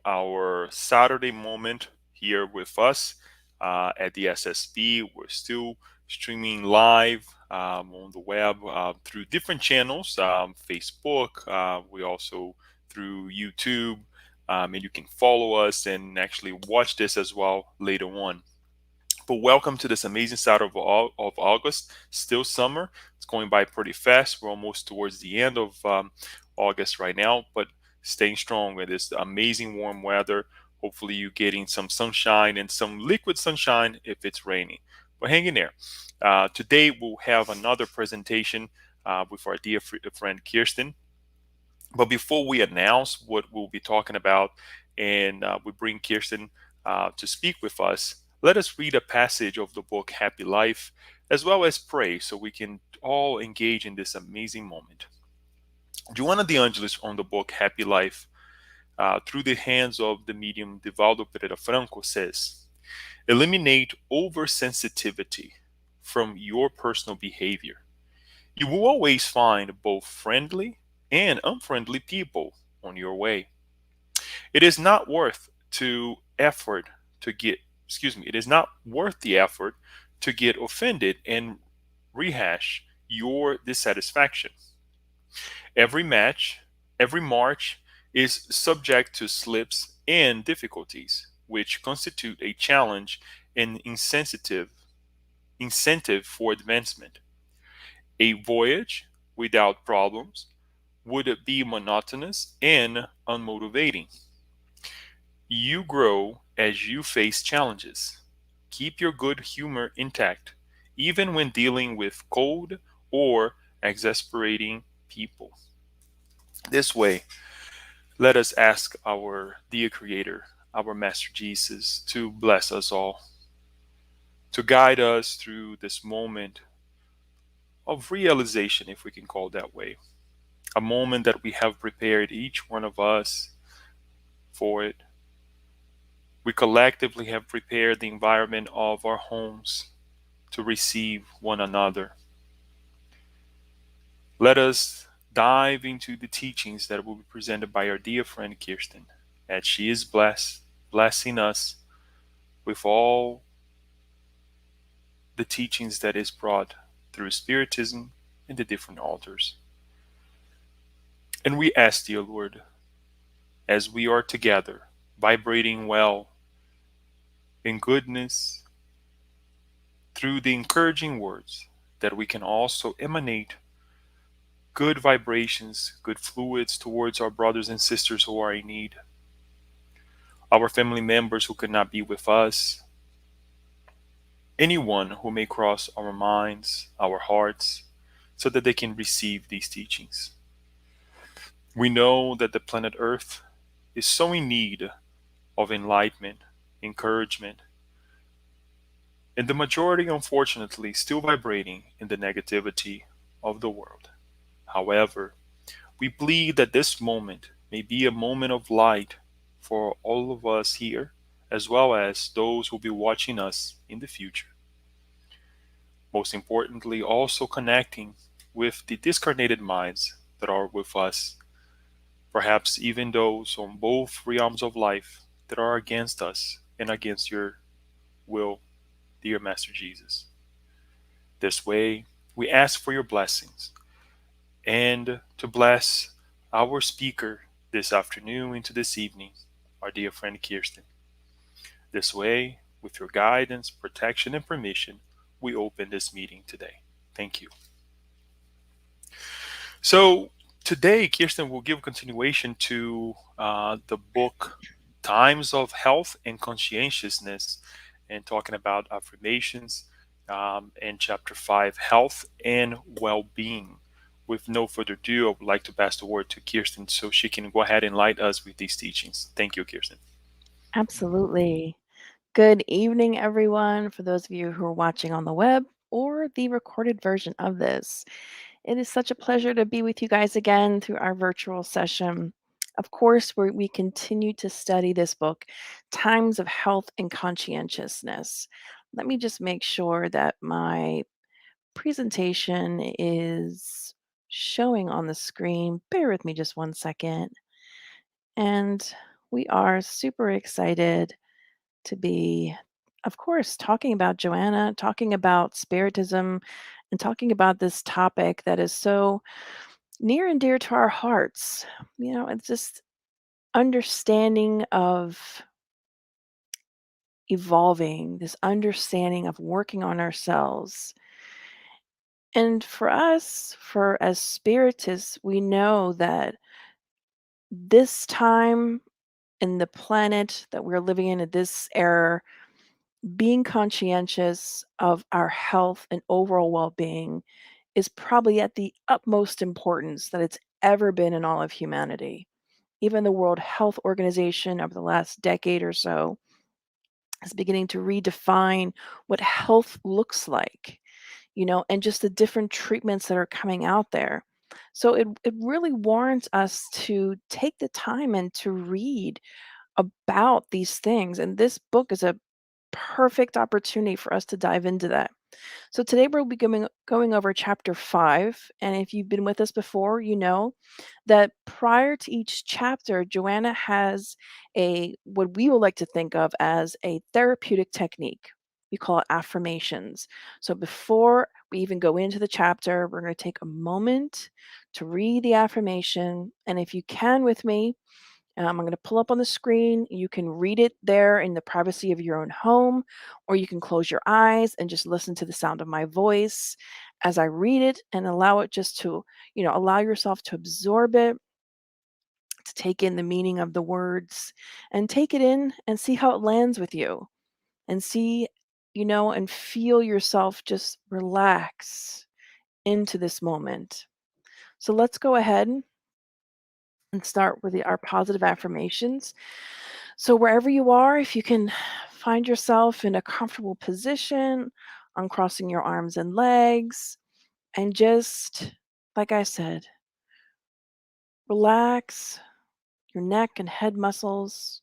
our Saturday moment here with us at the SSB. We're still streaming live on the web through different channels, Facebook. We also through YouTube, and you can follow us and actually watch this as well later on. But welcome to this amazing start of August. Still summer. It's going by pretty fast. We're almost towards the end of August right now, but staying strong with this amazing warm weather. Hopefully, you're getting some sunshine and some liquid sunshine if it's raining. But hang in there. Today, we'll have another presentation with our dear friend Kirsten. But before we announce what we'll be talking about and we bring Kirsten to speak with us, let us read a passage of the book Happy Life, as well as pray so we can all engage in this amazing moment. Joanna de Angelis on the book Happy Life, through the hands of the medium Divaldo Franco, says, eliminate oversensitivity from your personal behavior. You will always find both friendly and unfriendly people on your way. It is not worth to effort to get it is not worth the effort to get offended and rehash your dissatisfaction. Every match, every march is subject to slips and difficulties, which constitute a challenge and incentive for advancement. A voyage without problems would be monotonous and unmotivating. You grow as you face challenges. Keep your good humor intact, even when dealing with cold or exasperating people. This way, let us ask our dear Creator, our Master Jesus, to bless us all, to guide us through this moment of realization, if we can call it that way. A moment that we have prepared each one of us for it. We collectively have prepared the environment of our homes to receive one another. Let us dive into the teachings that will be presented by our dear friend Kirsten, as she is blessing us with all the teachings that is brought through Spiritism and the different altars. And we ask, dear Lord, as we are together, vibrating well in goodness through the encouraging words, that we can also emanate good vibrations, good fluids towards our brothers and sisters who are in need, our family members who could not be with us, anyone who may cross our minds, our hearts, so that they can receive these teachings. We know that the planet Earth is so in need of enlightenment, encouragement, and the majority, unfortunately, still vibrating in the negativity of the world. However, we believe that this moment may be a moment of light for all of us here, as well as those who will be watching us in the future. Most importantly, also connecting with the discarnated minds that are with us, perhaps even those on both realms of life that are against us and against your will, dear Master Jesus. This way, we ask for your blessings and to bless our speaker this afternoon into this evening, our dear friend Kirsten. This way, with your guidance, protection, and permission, we open this meeting today. Thank you. So, today, Kirsten will give continuation to the book Times of Health and Conscientiousness, and talking about affirmations, and chapter 5, Health and Well-Being. With no further ado, I would like to pass the word to Kirsten so she can go ahead and light us with these teachings. Thank you, Kirsten. Absolutely. Good evening, everyone. For those of you who are watching on the web or the recorded version of this, it is such a pleasure to be with you guys again through our virtual session. Of course, we continue to study this book, Times of Health and Conscientiousness. Let me just make sure that my presentation is showing on the screen. Bear with me just one second. And We are super excited to be, of course, talking about Joanna, talking about Spiritism, and talking about this topic that is so near and dear to our hearts. It's just understanding of evolving, this understanding of working on ourselves. And for us, for as spiritists, we know that this time in the planet that we're living in at this era, being conscientious of our health and overall well-being is probably at the utmost importance that it's ever been in all of humanity. Even the World Health Organization over the last decade or so is beginning to redefine what health looks like, and just the different treatments that are coming out there. So it really warrants us to take the time and to read about these things. And this book is a perfect opportunity for us to dive into that. So today we'll be going over chapter 5. And if you've been with us before, you know that prior to each chapter, Joanna has what we would like to think of as a therapeutic technique. We call it affirmations. So before we even go into the chapter, we're going to take a moment to read the affirmation. And if you can with me, I'm going to pull up on the screen. You can read it there in the privacy of your own home, or you can close your eyes and just listen to the sound of my voice as I read it and allow it just to, allow yourself to absorb it, to take in the meaning of the words and take it in and see how it lands with you and see, and feel yourself just relax into this moment. So let's go ahead and start with our positive affirmations. So, wherever you are, if you can find yourself in a comfortable position, uncrossing your arms and legs, and just, like I said, relax your neck and head muscles,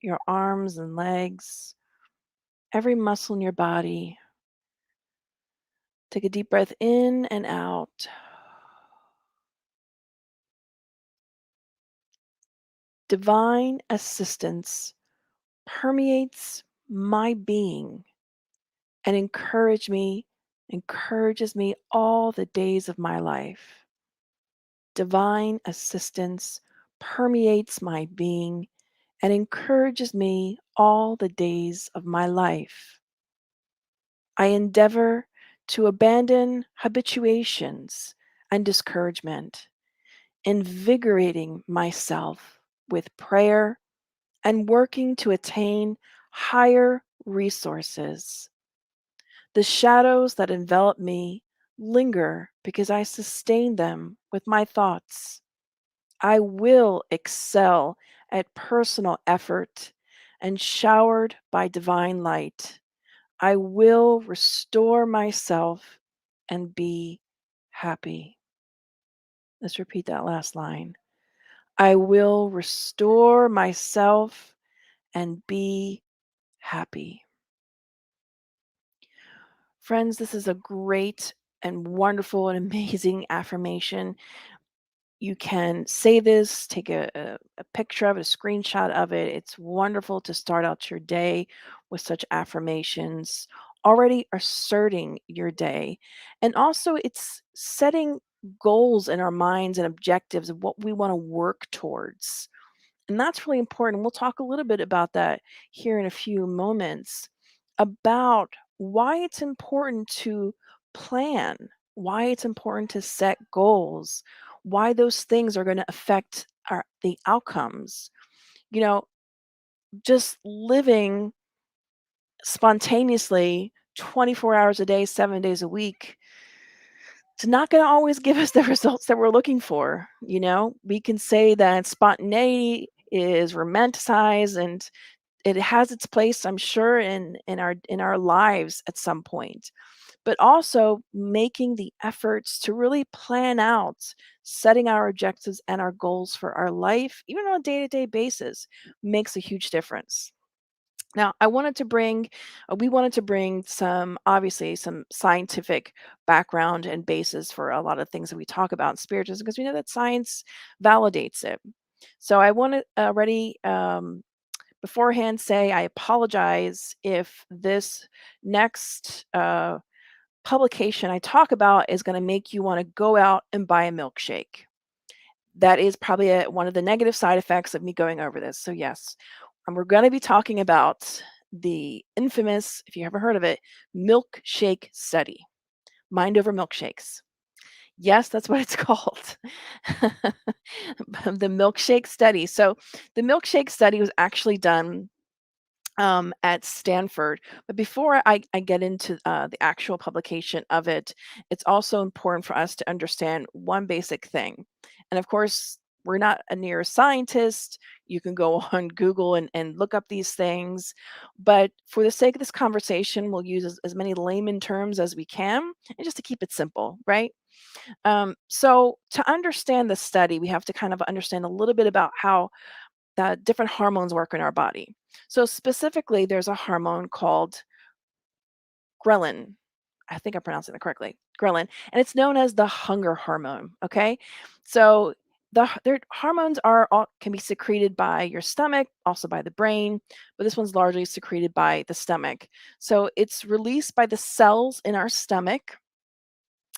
your arms and legs, every muscle in your body. Take a deep breath in and out. Divine assistance permeates my being and encourages me all the days of my life. Divine assistance permeates my being and encourages me all the days of my life. I endeavor to abandon habituations and discouragement, invigorating myself with prayer and working to attain higher resources. The shadows that envelop me linger because I sustain them with my thoughts. I will excel at personal effort and showered by divine light. I will restore myself and be happy. Let's repeat that last line. I will restore myself and be happy. Friends, this is a great and wonderful and amazing affirmation. You can say this, take a picture of it, a screenshot of it. It's wonderful to start out your day with such affirmations, already asserting your day. And also, it's setting goals in our minds and objectives of what we want to work towards. And that's really important. We'll talk a little bit about that here in a few moments about why it's important to plan, why it's important to set goals, why those things are going to affect the outcomes. You know, just living spontaneously 24 hours a day, 7 days a week, it's not going to always give us the results that we're looking for. We can say that spontaneity is romanticized and it has its place, I'm sure, in our lives at some point. But also making the efforts to really plan out setting our objectives and our goals for our life, even on a day-to-day basis, makes a huge difference. Now, we wanted to bring obviously, some scientific background and basis for a lot of things that we talk about in spiritism, because we know that science validates it. So I want to already beforehand say I apologize if this next publication I talk about is going to make you want to go out and buy a milkshake. That is probably one of the negative side effects of me going over this. So yes, we're going to be talking about the infamous, if you ever heard of it, milkshake study. Mind over milkshakes. Yes, that's what it's called. The milkshake study. So the milkshake study was actually done at Stanford. But before I get into the actual publication of it, it's also important for us to understand one basic thing. And of course, we're not a neuroscientist. You can go on Google and look up these things. But for the sake of this conversation, we'll use as many layman terms as we can, and just to keep it simple, right? So to understand the study, we have to kind of understand a little bit about how that different hormones work in our body. So specifically, there's a hormone called ghrelin. I think I'm pronouncing it correctly, ghrelin, and it's known as the hunger hormone. Okay, so their hormones are all can be secreted by your stomach, also by the brain, but this one's largely secreted by the stomach. So it's released by the cells in our stomach,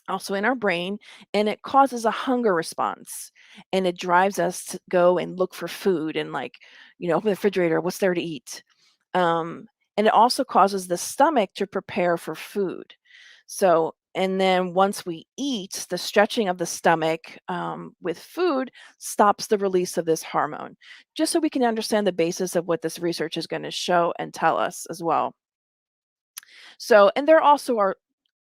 also in our brain, and it causes a hunger response, and it drives us to go and look for food and, like, open the refrigerator, what's there to eat. And it also causes the stomach to prepare for food. So and then once we eat, the stretching of the stomach with food stops the release of this hormone, just so we can understand the basis of what this research is going to show and tell us as well. So, and there also are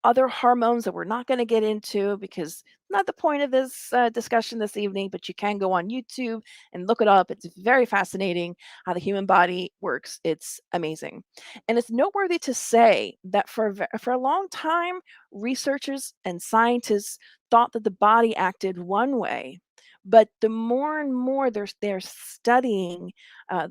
other hormones that we're not going to get into because not the point of this discussion this evening, but you can go on YouTube and look it up. It's very fascinating how the human body works. It's amazing. And it's noteworthy to say that for a long time, researchers and scientists thought that the body acted one way. But the more and more they're studying uh,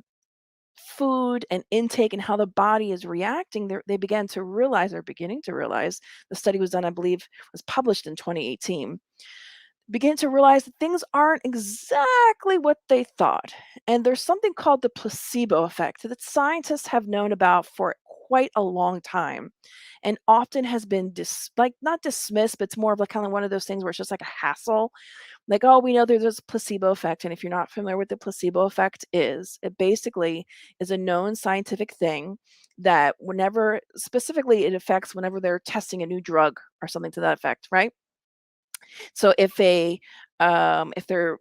food and intake and how the body is reacting, they began to realize, they're beginning to realize, the study was done, I believe, was published in 2018, begin to realize that things aren't exactly what they thought. And there's something called the placebo effect that scientists have known about for quite a long time and often has been like not dismissed, but it's more of like kind of one of those things where it's just like a hassle, like, oh, we know there's this placebo effect. And if you're not familiar with the placebo effect is, it basically is a known scientific thing that whenever, specifically, it affects whenever they're testing a new drug or something to that effect, right? So if they're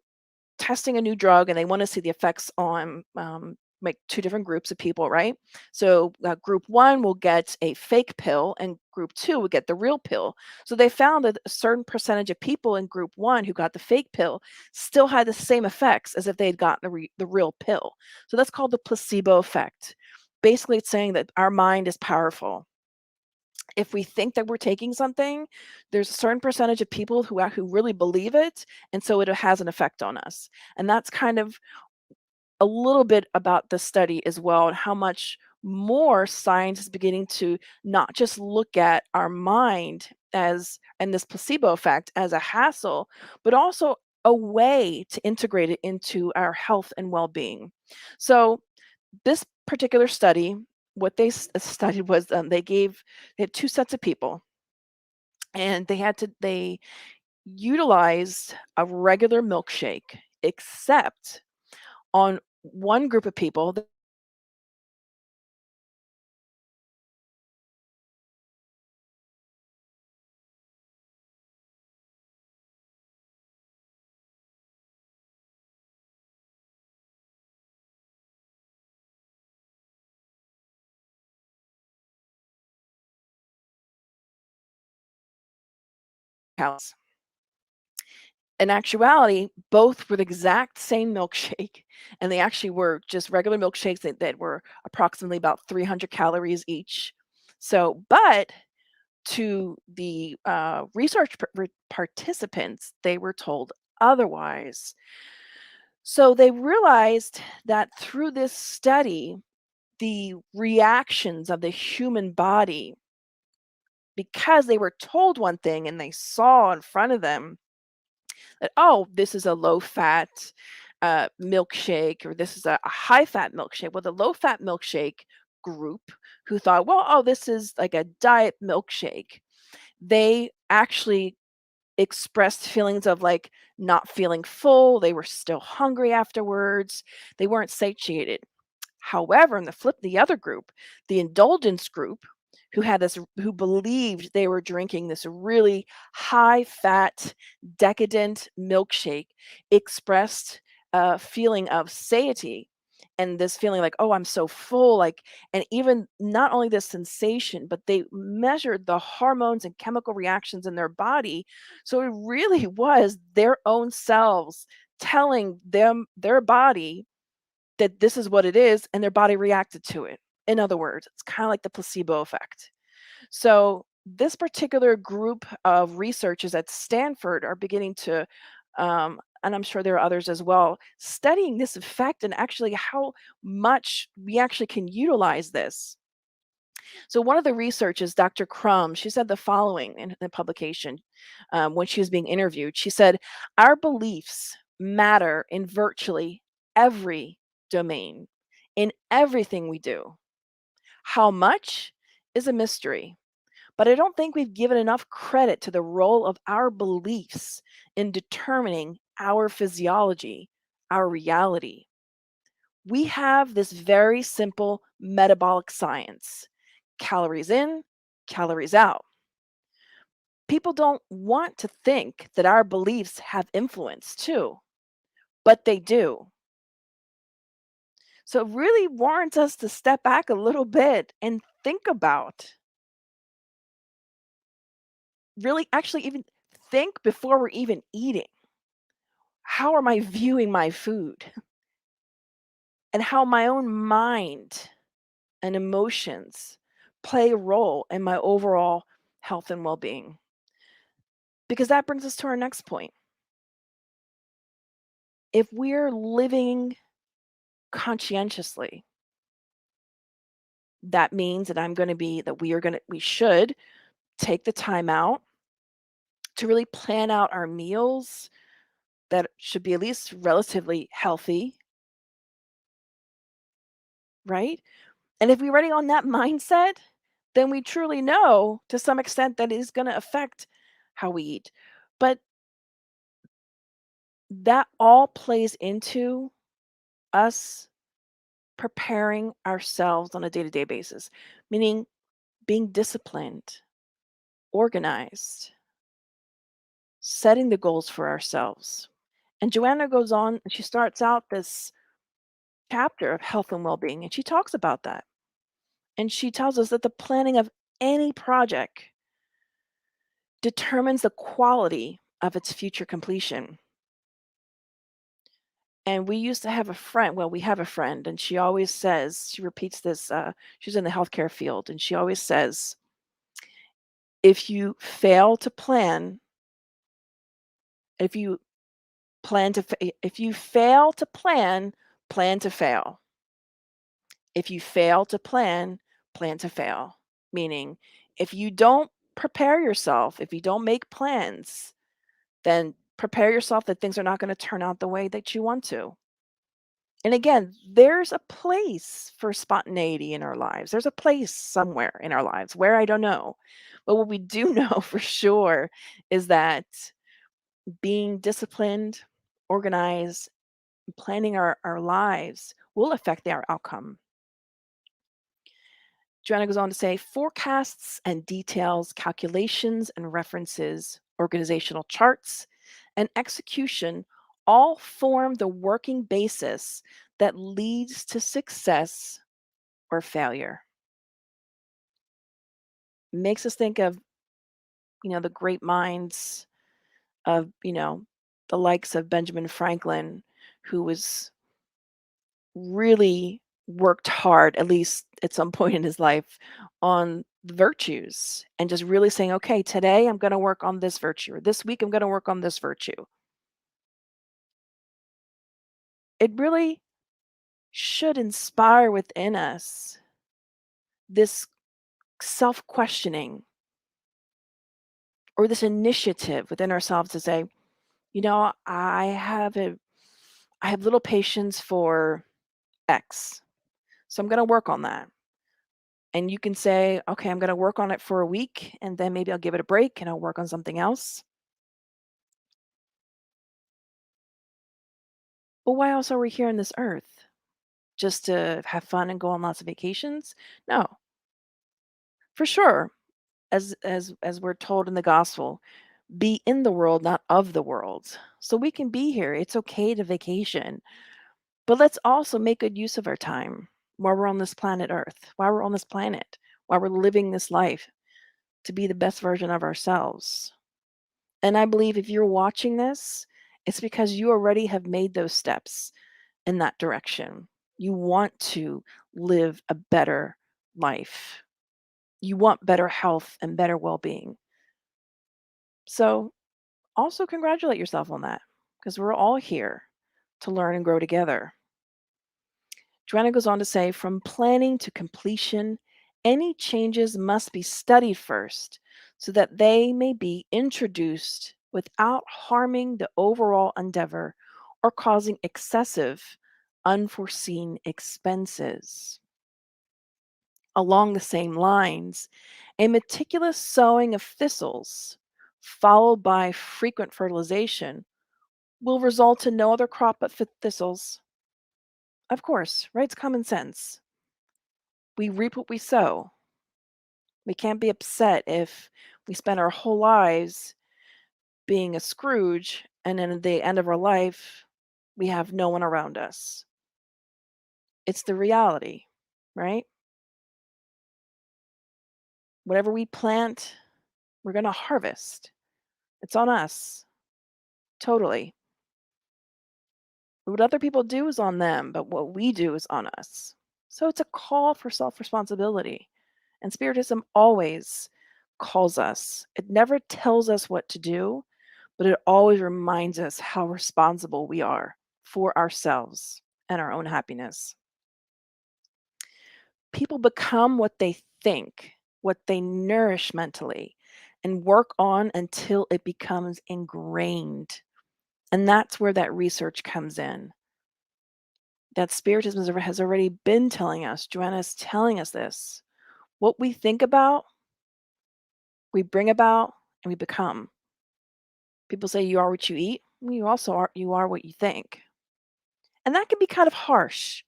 testing a new drug and they want to see the effects on like two different groups of people, right? So group one will get a fake pill and group two will get the real pill. So they found that a certain percentage of people in group one who got the fake pill still had the same effects as if they had gotten the real pill. So that's called the placebo effect. Basically, it's saying that our mind is powerful. If we think that we're taking something, there's a certain percentage of people who really believe it, and so it has an effect on us. And that's kind of a little bit about the study as well, and how much more science is beginning to not just look at our mind as and this placebo effect as a hassle, but also a way to integrate it into our health and well-being. So this particular study, what they studied was they had two sets of people, and they utilized a regular milkshake, except on one group of people, the house. In actuality, both were the exact same milkshake, and they actually were just regular milkshakes that were approximately about 300 calories each. So, but to the research participants, they were told otherwise. So they realized that through this study, the reactions of the human body, because they were told one thing and they saw in front of them that, oh, this is a low fat, milkshake, or this is a high-fat milkshake. Well, the low-fat milkshake group who thought, well, oh, this is like a diet milkshake, they actually expressed feelings of like not feeling full. They were still hungry afterwards. They weren't satiated. However, in the other group, the indulgence group, who believed they were drinking this really high fat, decadent milkshake, expressed a feeling of satiety and this feeling like, oh, I'm so full. Like, and even not only the sensation, but they measured the hormones and chemical reactions in their body. So it really was their own selves telling their body that this is what it is, and their body reacted to it. In other words, it's kind of like the placebo effect. So this particular group of researchers at Stanford are beginning to, and I'm sure there are others as well, studying this effect and actually how much we actually can utilize this. So one of the researchers, Dr. Crum, she said the following in the publication when she was being interviewed. She said, "Our beliefs matter in virtually every domain, in everything we do. How much is a mystery, but I don't think we've given enough credit to the role of our beliefs in determining our physiology, our reality. We have this very simple metabolic science: calories in, calories out. People don't want to think that our beliefs have influence too, but they do. So it really warrants us to step back a little bit and think about, really actually even think before we're even eating. How am I viewing my food? And how my own mind and emotions play a role in my overall health and well-being. Because that brings us to our next point. If we're living conscientiously, that means that we should take the time out to really plan out our meals that should be at least relatively healthy, right? And if we're already on that mindset, then we truly know to some extent that it is going to affect how we eat. But that all plays into us preparing ourselves on a day to day basis, meaning being disciplined, organized, setting the goals for ourselves. And Joanna goes on and she starts out this chapter of health and well being, and she talks about that. And she tells us that the planning of any project determines the quality of its future completion. And we used to have a friend, well, we have a friend, and she always says, she repeats this, she's in the healthcare field, and she always says, if you fail to plan, if you if you fail to plan, plan to fail. If you fail to plan to fail. Meaning, if you don't prepare yourself, if you don't make plans, then prepare yourself that things are not going to turn out the way that you want to. And again, there's a place for spontaneity in our lives. There's a place somewhere in our lives where I don't know. But what we do know for sure is that being disciplined, organized, planning our lives will affect our outcome. Joanna goes on to say forecasts and details, calculations and references, organizational charts, and execution all form the working basis that leads to success or failure. Makes us think of, the great minds of, the likes of Benjamin Franklin, who was really worked hard, at least at some point in his life, on the virtues and just really saying, okay, today I'm going to work on this virtue, or this week I'm going to work on this virtue. It really should inspire within us this self questioning or this initiative within ourselves to say, I have I have little patience for X. So I'm going to work on that. And you can say, okay, I'm going to work on it for a week and then maybe I'll give it a break and I'll work on something else. But why else are we here on this earth? Just to have fun and go on lots of vacations? No, for sure. As we're told in the gospel, be in the world, not of the world. So we can be here. It's okay to vacation. But let's also make good use of our time while we're on this planet Earth, while we're on this planet, while we're living this life to be the best version of ourselves. And I believe if you're watching this, it's because you already have made those steps in that direction. You want to live a better life. You want better health and better well being. So, also congratulate yourself on that because we're all here to learn and grow together. Joanna goes on to say from planning to completion, any changes must be studied first so that they may be introduced without harming the overall endeavor or causing excessive, unforeseen expenses. Along the same lines, a meticulous sowing of thistles, followed by frequent fertilization, will result in no other crop but thistles. Of course, right? It's common sense. We reap what we sow. We can't be upset if we spend our whole lives being a Scrooge and then at the end of our life, we have no one around us. It's the reality, right? Whatever we plant, we're going to harvest. It's on us, totally. What other people do is on them, but what we do is on us. So it's a call for self responsibility. And Spiritism always calls us, it never tells us what to do, but it always reminds us how responsible we are for ourselves and our own happiness. People become what they think, what they nourish mentally, and work on until it becomes ingrained. And that's where that research comes in. That Spiritism has already been telling us, Joanna is telling us this. What we think about, we bring about, and we become. People say you are what you eat. Well, you are what you think. And that can be kind of harsh.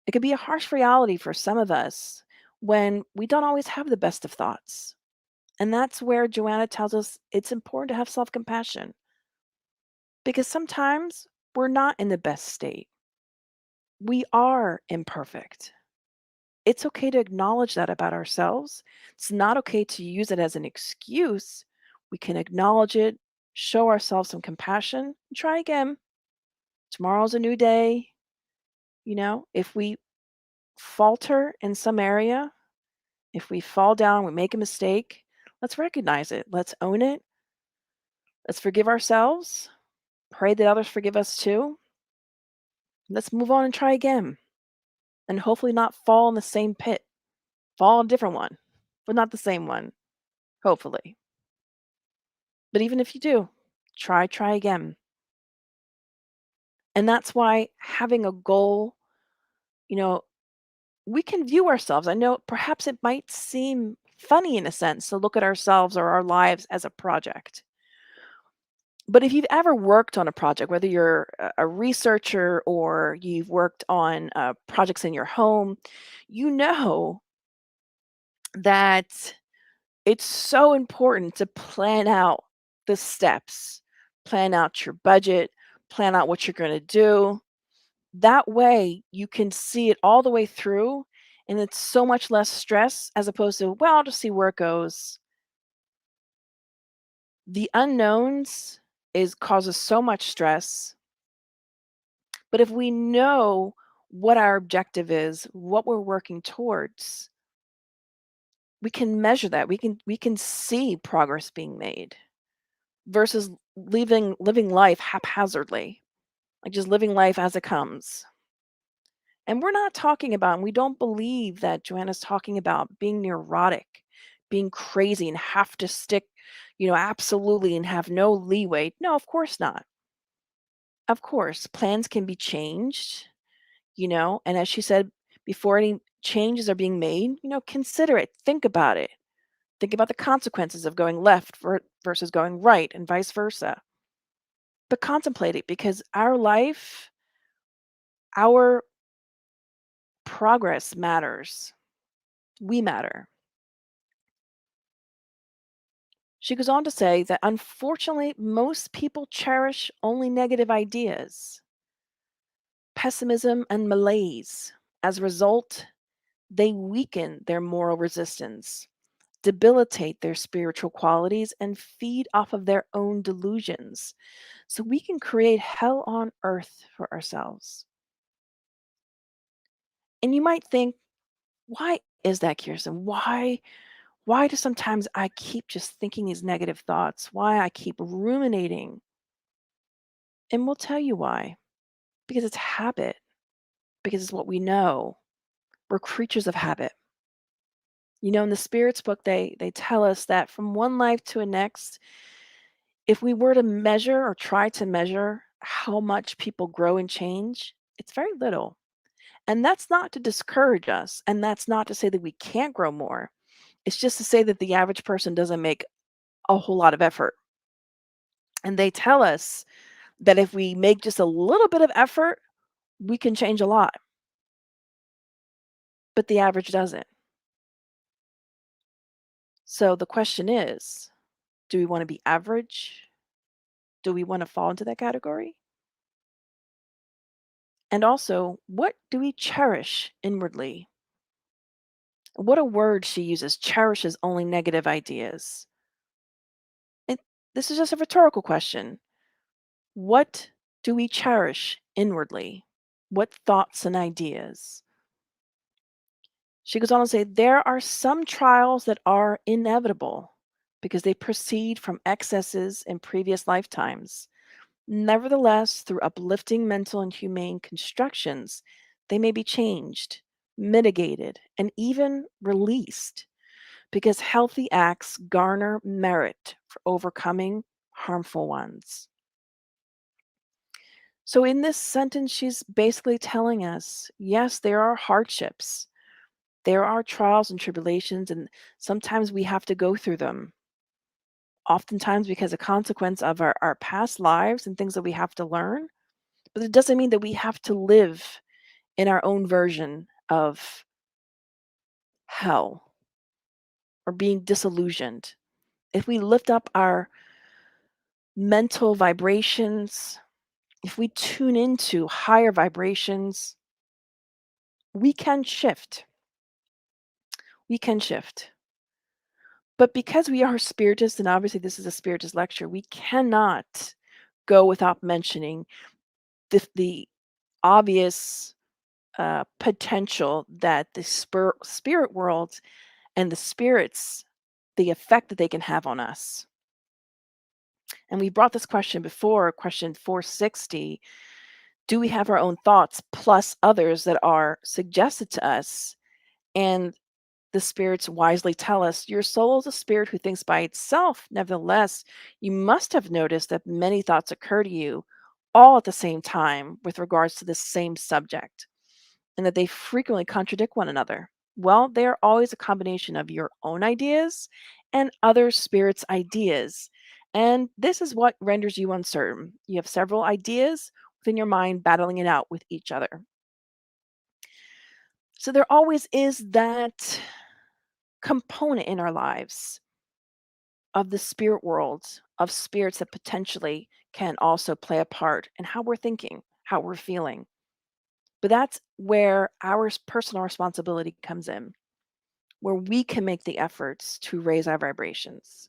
It can be a harsh reality for some of us when we don't always have the best of thoughts. And that's where Joanna tells us it's important to have self-compassion because sometimes we're not in the best state. We are imperfect. It's okay to acknowledge that about ourselves. It's not okay to use it as an excuse. We can acknowledge it, show ourselves some compassion, and try again. Tomorrow's a new day. If we falter in some area, if we fall down, we make a mistake, let's recognize it. Let's own it. Let's forgive ourselves. Pray that others forgive us too. Let's move on and try again. And hopefully not fall in the same pit. Fall in a different one, but not the same one. Hopefully. But even if you do, try again. And that's why having a goal, you know, we can view ourselves. I know perhaps it might seem funny in a sense to look at ourselves or our lives as a project. But if you've ever worked on a project, whether you're a researcher or you've worked on projects in your home, you know that it's so important to plan out the steps, plan out your budget, plan out what you're going to do. That way you can see it all the way through and it's so much less stress as opposed to, well, I'll just see where it goes. The unknowns is causes so much stress. But if we know what our objective is, what we're working towards, we can measure that. We can see progress being made versus living life haphazardly, like just living life as it comes. And we're not talking about, and we don't believe that Joanna's talking about being neurotic, being crazy and have to stick, absolutely and have no leeway. No, of course not. Of course, plans can be changed, and as she said, before any changes are being made, consider it, think about it. Think about the consequences of going left versus going right and vice versa. But contemplate it because our life, our progress matters. We matter. She goes on to say that unfortunately, most people cherish only negative ideas, pessimism, and malaise. As a result, they weaken their moral resistance, debilitate their spiritual qualities, and feed off of their own delusions. So we can create hell on earth for ourselves. And you might think, why is that, Kirsten? Why do sometimes I keep just thinking these negative thoughts? Why I keep ruminating? And we'll tell you why. Because it's habit, because it's what we know. We're creatures of habit. In the spirits book, they tell us that from one life to a next, if we were to measure or try to measure how much people grow and change, it's very little. And that's not to discourage us, and that's not to say that we can't grow more. It's just to say that the average person doesn't make a whole lot of effort. And they tell us that if we make just a little bit of effort, we can change a lot. But the average doesn't. So the question is, do we want to be average? Do we want to fall into that category? And also, what do we cherish inwardly? What a word she uses, cherishes only negative ideas. And this is just a rhetorical question. What do we cherish inwardly? What thoughts and ideas? She goes on to say, there are some trials that are inevitable because they proceed from excesses in previous lifetimes. Nevertheless, through uplifting mental and humane constructions, they may be changed, mitigated, and even released because healthy acts garner merit for overcoming harmful ones. So, in this sentence, she's basically telling us yes, there are hardships, there are trials and tribulations, and sometimes we have to go through them. Oftentimes, because a consequence of our past lives and things that we have to learn. But it doesn't mean that we have to live in our own version of hell or being disillusioned. If we lift up our mental vibrations, if we tune into higher vibrations, we can shift. We can shift. But because we are spiritists, and obviously this is a spiritist lecture, we cannot go without mentioning the obvious potential that the spirit world and the spirits, the effect that they can have on us. And we brought this question before, question 460. Do we have our own thoughts plus others that are suggested to us? And the spirits wisely tell us, your soul is a spirit who thinks by itself. Nevertheless, you must have noticed that many thoughts occur to you all at the same time with regards to the same subject, and that they frequently contradict one another. Well, they are always a combination of your own ideas and other spirits' ideas. And this is what renders you uncertain. You have several ideas within your mind battling it out with each other. So there always is that component in our lives of the spirit world, of spirits that potentially can also play a part in how we're thinking, how we're feeling. But that's where our personal responsibility comes in, where we can make the efforts to raise our vibrations.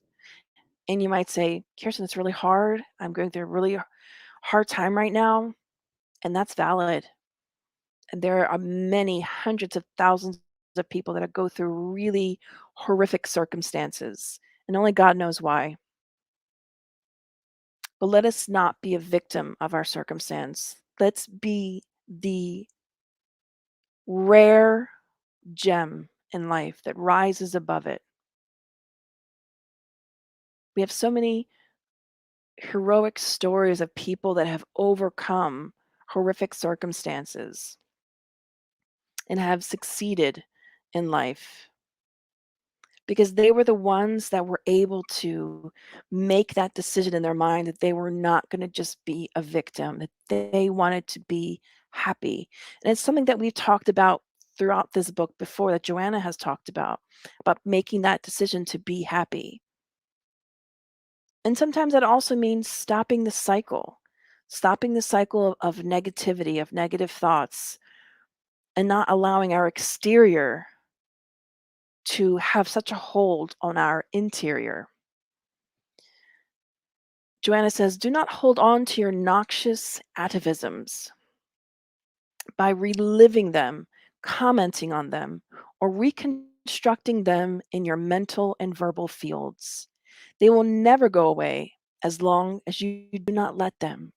And you might say, Kirsten, it's really hard. I'm going through a really hard time right now. And that's valid. And there are many hundreds of thousands of people that go through really horrific circumstances. And only God knows why. But let us not be a victim of our circumstance. Let's be the rare gem in life that rises above it. We have so many heroic stories of people that have overcome horrific circumstances and have succeeded in life because they were the ones that were able to make that decision in their mind that they were not going to just be a victim, that they wanted to be happy. And it's something that we've talked about throughout this book before, that Joanna has talked about making that decision to be happy. And sometimes that also means stopping the cycle of negativity, of negative thoughts, and not allowing our exterior to have such a hold on our interior. Joanna says, do not hold on to your noxious atavisms by reliving them, commenting on them, or reconstructing them in your mental and verbal fields. They will never go away as long as you do not let them.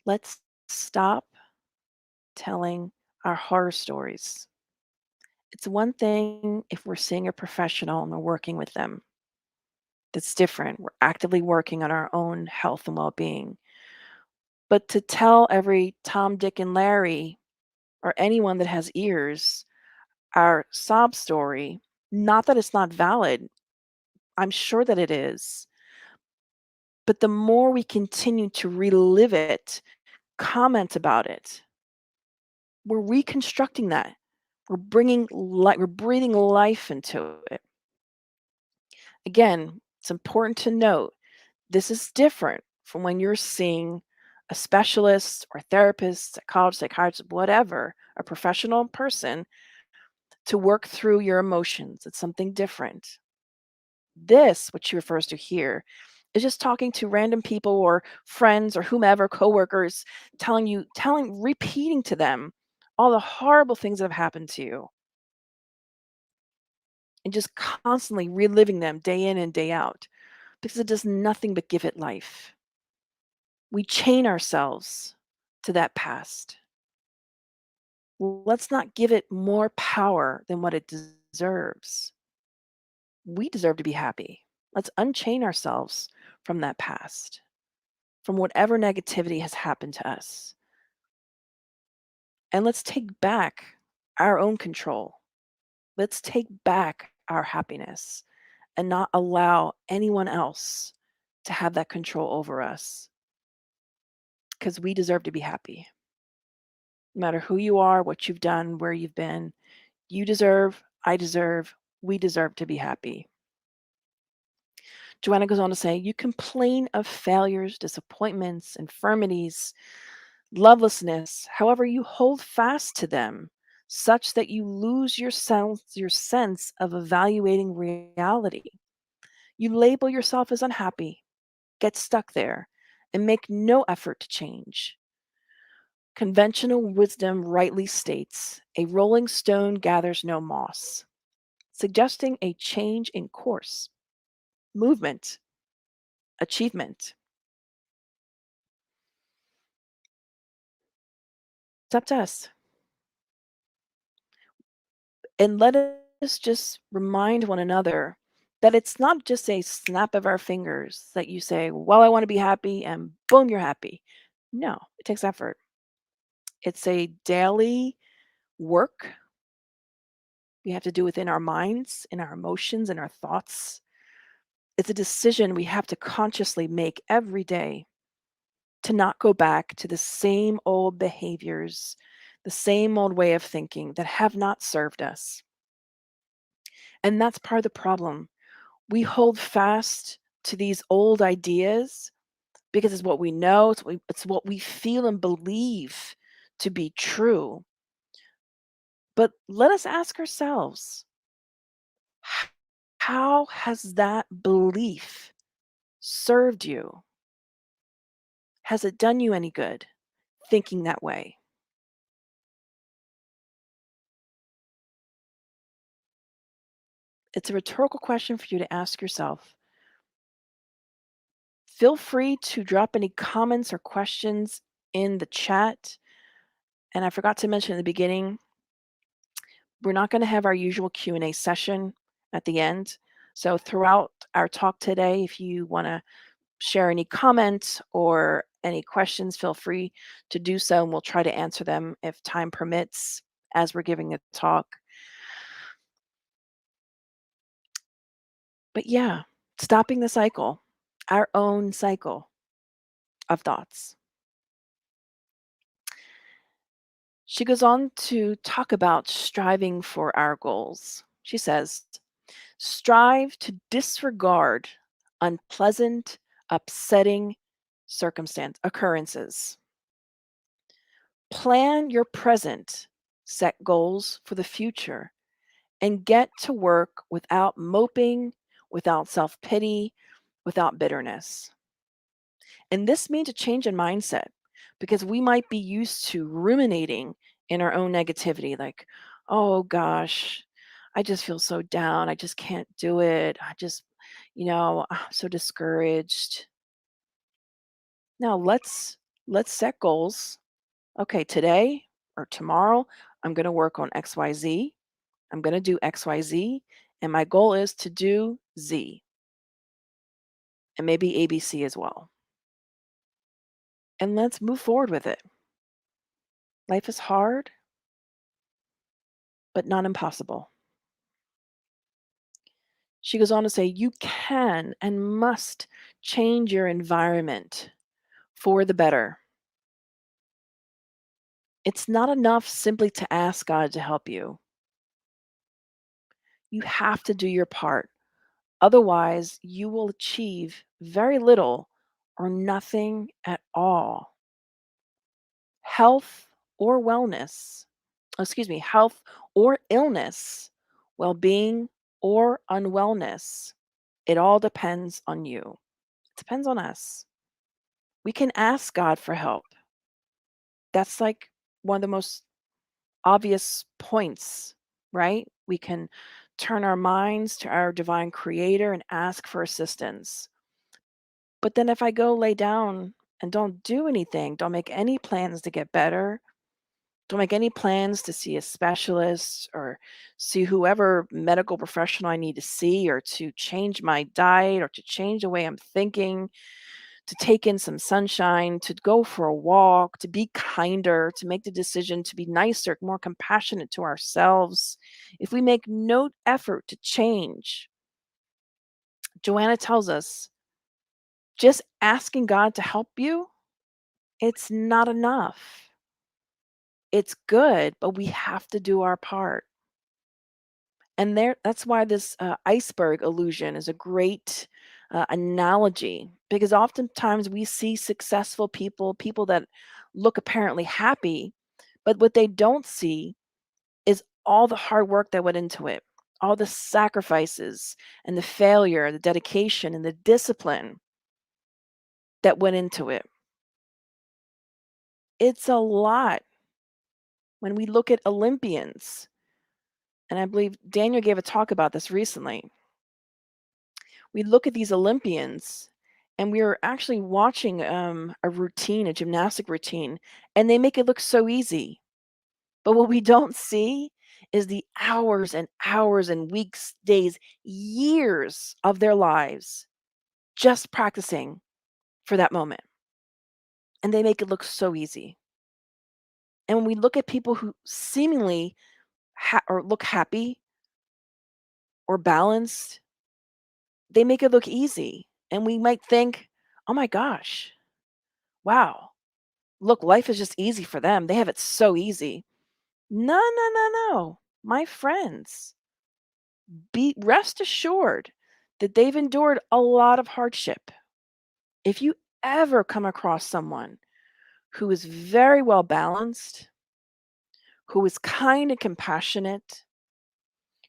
Let's stop telling our horror stories. It's one thing if we're seeing a professional and we're working with them. That's different. We're actively working on our own health and well being. But to tell every Tom, Dick, and Larry, or anyone that has ears, our sob story, not that it's not valid, I'm sure that it is. But the more we continue to relive it, comment about it, we're reconstructing that. We're we're breathing life into it. Again, it's important to note this is different from when you're seeing a specialist or therapist, psychologist, psychiatrist, whatever, a professional person to work through your emotions. It's something different. This, what she refers to here, is just talking to random people or friends or whomever, coworkers, repeating to them all the horrible things that have happened to you and just constantly reliving them day in and day out because it does nothing but give it life. We chain ourselves to that past. Let's not give it more power than what it deserves. We deserve to be happy. Let's unchain ourselves from that past, from whatever negativity has happened to us. And let's take back our own control. Let's take back our happiness and not allow anyone else to have that control over us because we deserve to be happy. No matter who you are, what you've done, where you've been, you deserve, I deserve, we deserve to be happy. Joanna goes on to say, you complain of failures, disappointments, infirmities, lovelessness. However, you hold fast to them such that you lose your sense of evaluating reality. You label yourself as unhappy, get stuck there, and make no effort to change. Conventional wisdom rightly states, a rolling stone gathers no moss, suggesting a change in course, movement, achievement. It's up to us. And let us just remind one another that it's not just a snap of our fingers that you say, well, I want to be happy, and boom, you're happy. No, it takes effort. It's a daily work we have to do within our minds, in our emotions, and our thoughts. It's a decision we have to consciously make every day to not go back to the same old behaviors, the same old way of thinking that have not served us. And that's part of the problem. We hold fast to these old ideas because it's what we know, it's what we feel and believe to be true. But let us ask ourselves, how has that belief served you? Has it done you any good thinking that way? It's a rhetorical question for you to ask yourself. Feel free to drop any comments or questions in the chat. And I forgot to mention at the beginning, we're not going to have our usual Q&A session at the end. So throughout our talk today, if you want to share any comments or any questions, feel free to do so, and we'll try to answer them if time permits as we're giving a talk. But yeah, stopping the cycle, our own cycle of thoughts. She goes on to talk about striving for our goals. She says, strive to disregard unpleasant, upsetting occurrences. Plan your present, set goals for the future, and get to work without moping, without self pity, without bitterness. And this means a change in mindset because we might be used to ruminating in our own negativity, like, oh gosh, I just feel so down. I just can't do it. I'm so discouraged. Now let's set goals. Okay, today or tomorrow, I'm going to work on XYZ. I'm going to do XYZ, and my goal is to do Z and maybe ABC as well. And let's move forward with it. Life is hard, but not impossible. She goes on to say, you can and must change your environment for the better. It's not enough simply to ask God to help you. You have to do your part. Otherwise, you will achieve very little or nothing at all. Health or wellness, health or illness, well being or unwellness, it all depends on you. It depends on us. We can ask God for help. That's like one of the most obvious points, right? We can turn our minds to our divine creator and ask for assistance. But then if I go lay down and don't do anything, don't make any plans to get better, don't make any plans to see a specialist or see whoever medical professional I need to see, or to change my diet, or to change the way I'm thinking, to take in some sunshine, to go for a walk, to be kinder, to make the decision to be nicer, more compassionate to ourselves. If we make no effort to change, Joanna tells us just asking God to help you, it's not enough. It's good, but we have to do our part. And that's why this iceberg illusion is a great analogy, because oftentimes we see successful people that look apparently happy, but what they don't see is all the hard work that went into it, all the sacrifices and the failure, the dedication and the discipline that went into it. It's a lot. When we look at Olympians, and I believe Daniel gave a talk about this recently, we look at these Olympians and we are actually watching a gymnastic routine, and they make it look so easy. But what we don't see is the hours and hours and weeks, days, years of their lives just practicing for that moment. And they make it look so easy. And when we look at people who seemingly or look happy or balanced, they make it look easy. And we might think, oh my gosh, wow, look, life is just easy for them. They have it so easy. No, no, no, no. My friends, rest assured that they've endured a lot of hardship. If you ever come across someone who is very well balanced, who is kind and compassionate,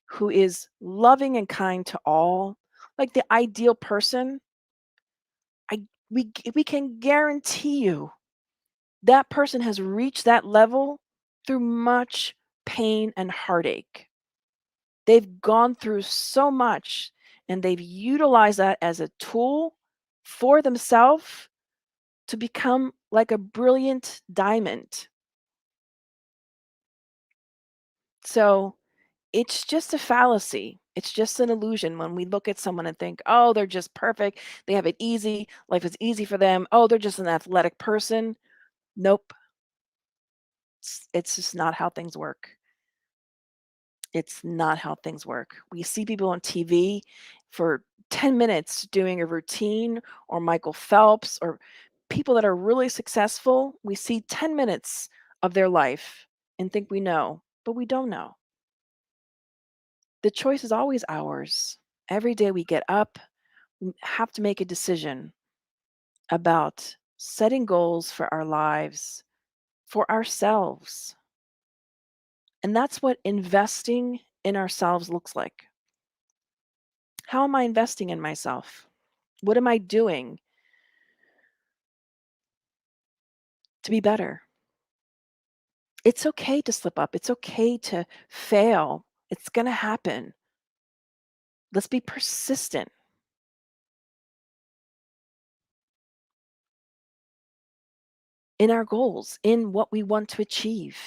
who is loving and kind to all, like the ideal person, we can guarantee you that person has reached that level through much pain and heartache. They've gone through so much, and they've utilized that as a tool for themselves to become like a brilliant diamond. So it's just a fallacy. It's just an illusion when we look at someone and think, oh, they're just perfect. They have it easy. Life is easy for them. Oh, they're just an athletic person. Nope. It's just not how things work. It's not how things work. We see people on TV for 10 minutes doing a routine, or Michael Phelps, or people that are really successful. We see 10 minutes of their life and think we know, but we don't know. The choice is always ours. Every day we get up, we have to make a decision about setting goals for our lives, for ourselves. And that's what investing in ourselves looks like. How am I investing in myself? What am I doing to be better? It's okay to slip up. It's okay to fail. It's going to happen. Let's be persistent in our goals, in what we want to achieve.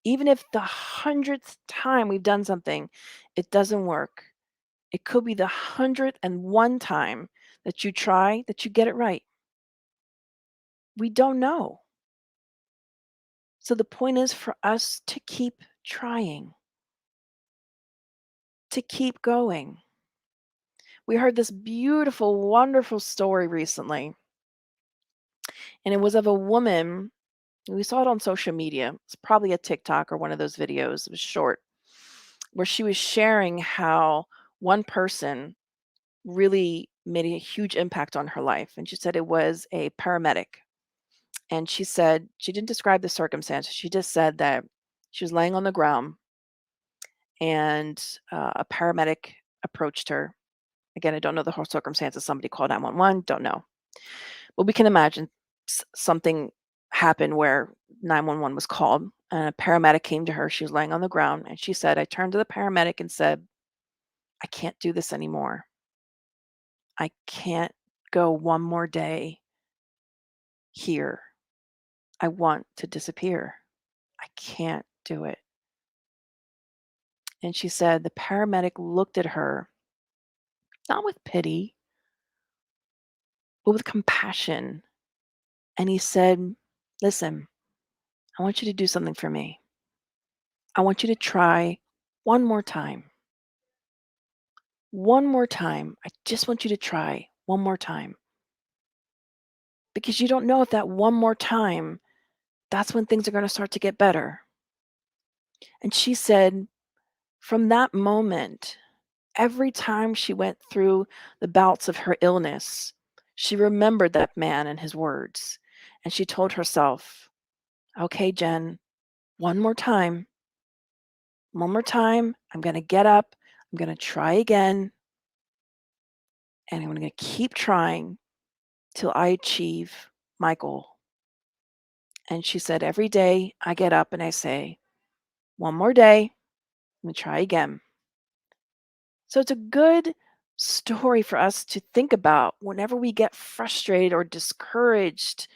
Even if the 100th time we've done something, it doesn't work. It could be the 101 time that you try that you get it right. We don't know. So the point is for us to keep trying, to keep going. We heard this beautiful, wonderful story recently, and it was of a woman. We saw it on social media. It's probably a TikTok or one of those videos. It was short, where she was sharing how one person really made a huge impact on her life. And she said it was a paramedic. And she said she didn't describe the circumstances. She just said that she was laying on the ground, and a paramedic approached her. Again, I don't know the whole circumstances. Somebody called 911. Don't know. But we can imagine something happened where 911 was called, and a paramedic came to her. She was laying on the ground, and she said, I turned to the paramedic and said, I can't do this anymore. I can't go one more day here. I want to disappear. I can't do it. And she said the paramedic looked at her, not with pity, but with compassion. And he said, listen, I want you to do something for me. I want you to try one more time. One more time. I just want you to try one more time. Because you don't know if that one more time, that's when things are going to start to get better. And she said, from that moment, every time she went through the bouts of her illness, she remembered that man and his words. And she told herself, okay, Jen, one more time. One more time. I'm going to get up. I'm going to try again. And I'm going to keep trying till I achieve my goal. And she said, every day I get up and I say, one more day. Let me try again. So it's a good story for us to think about whenever we get frustrated or discouraged.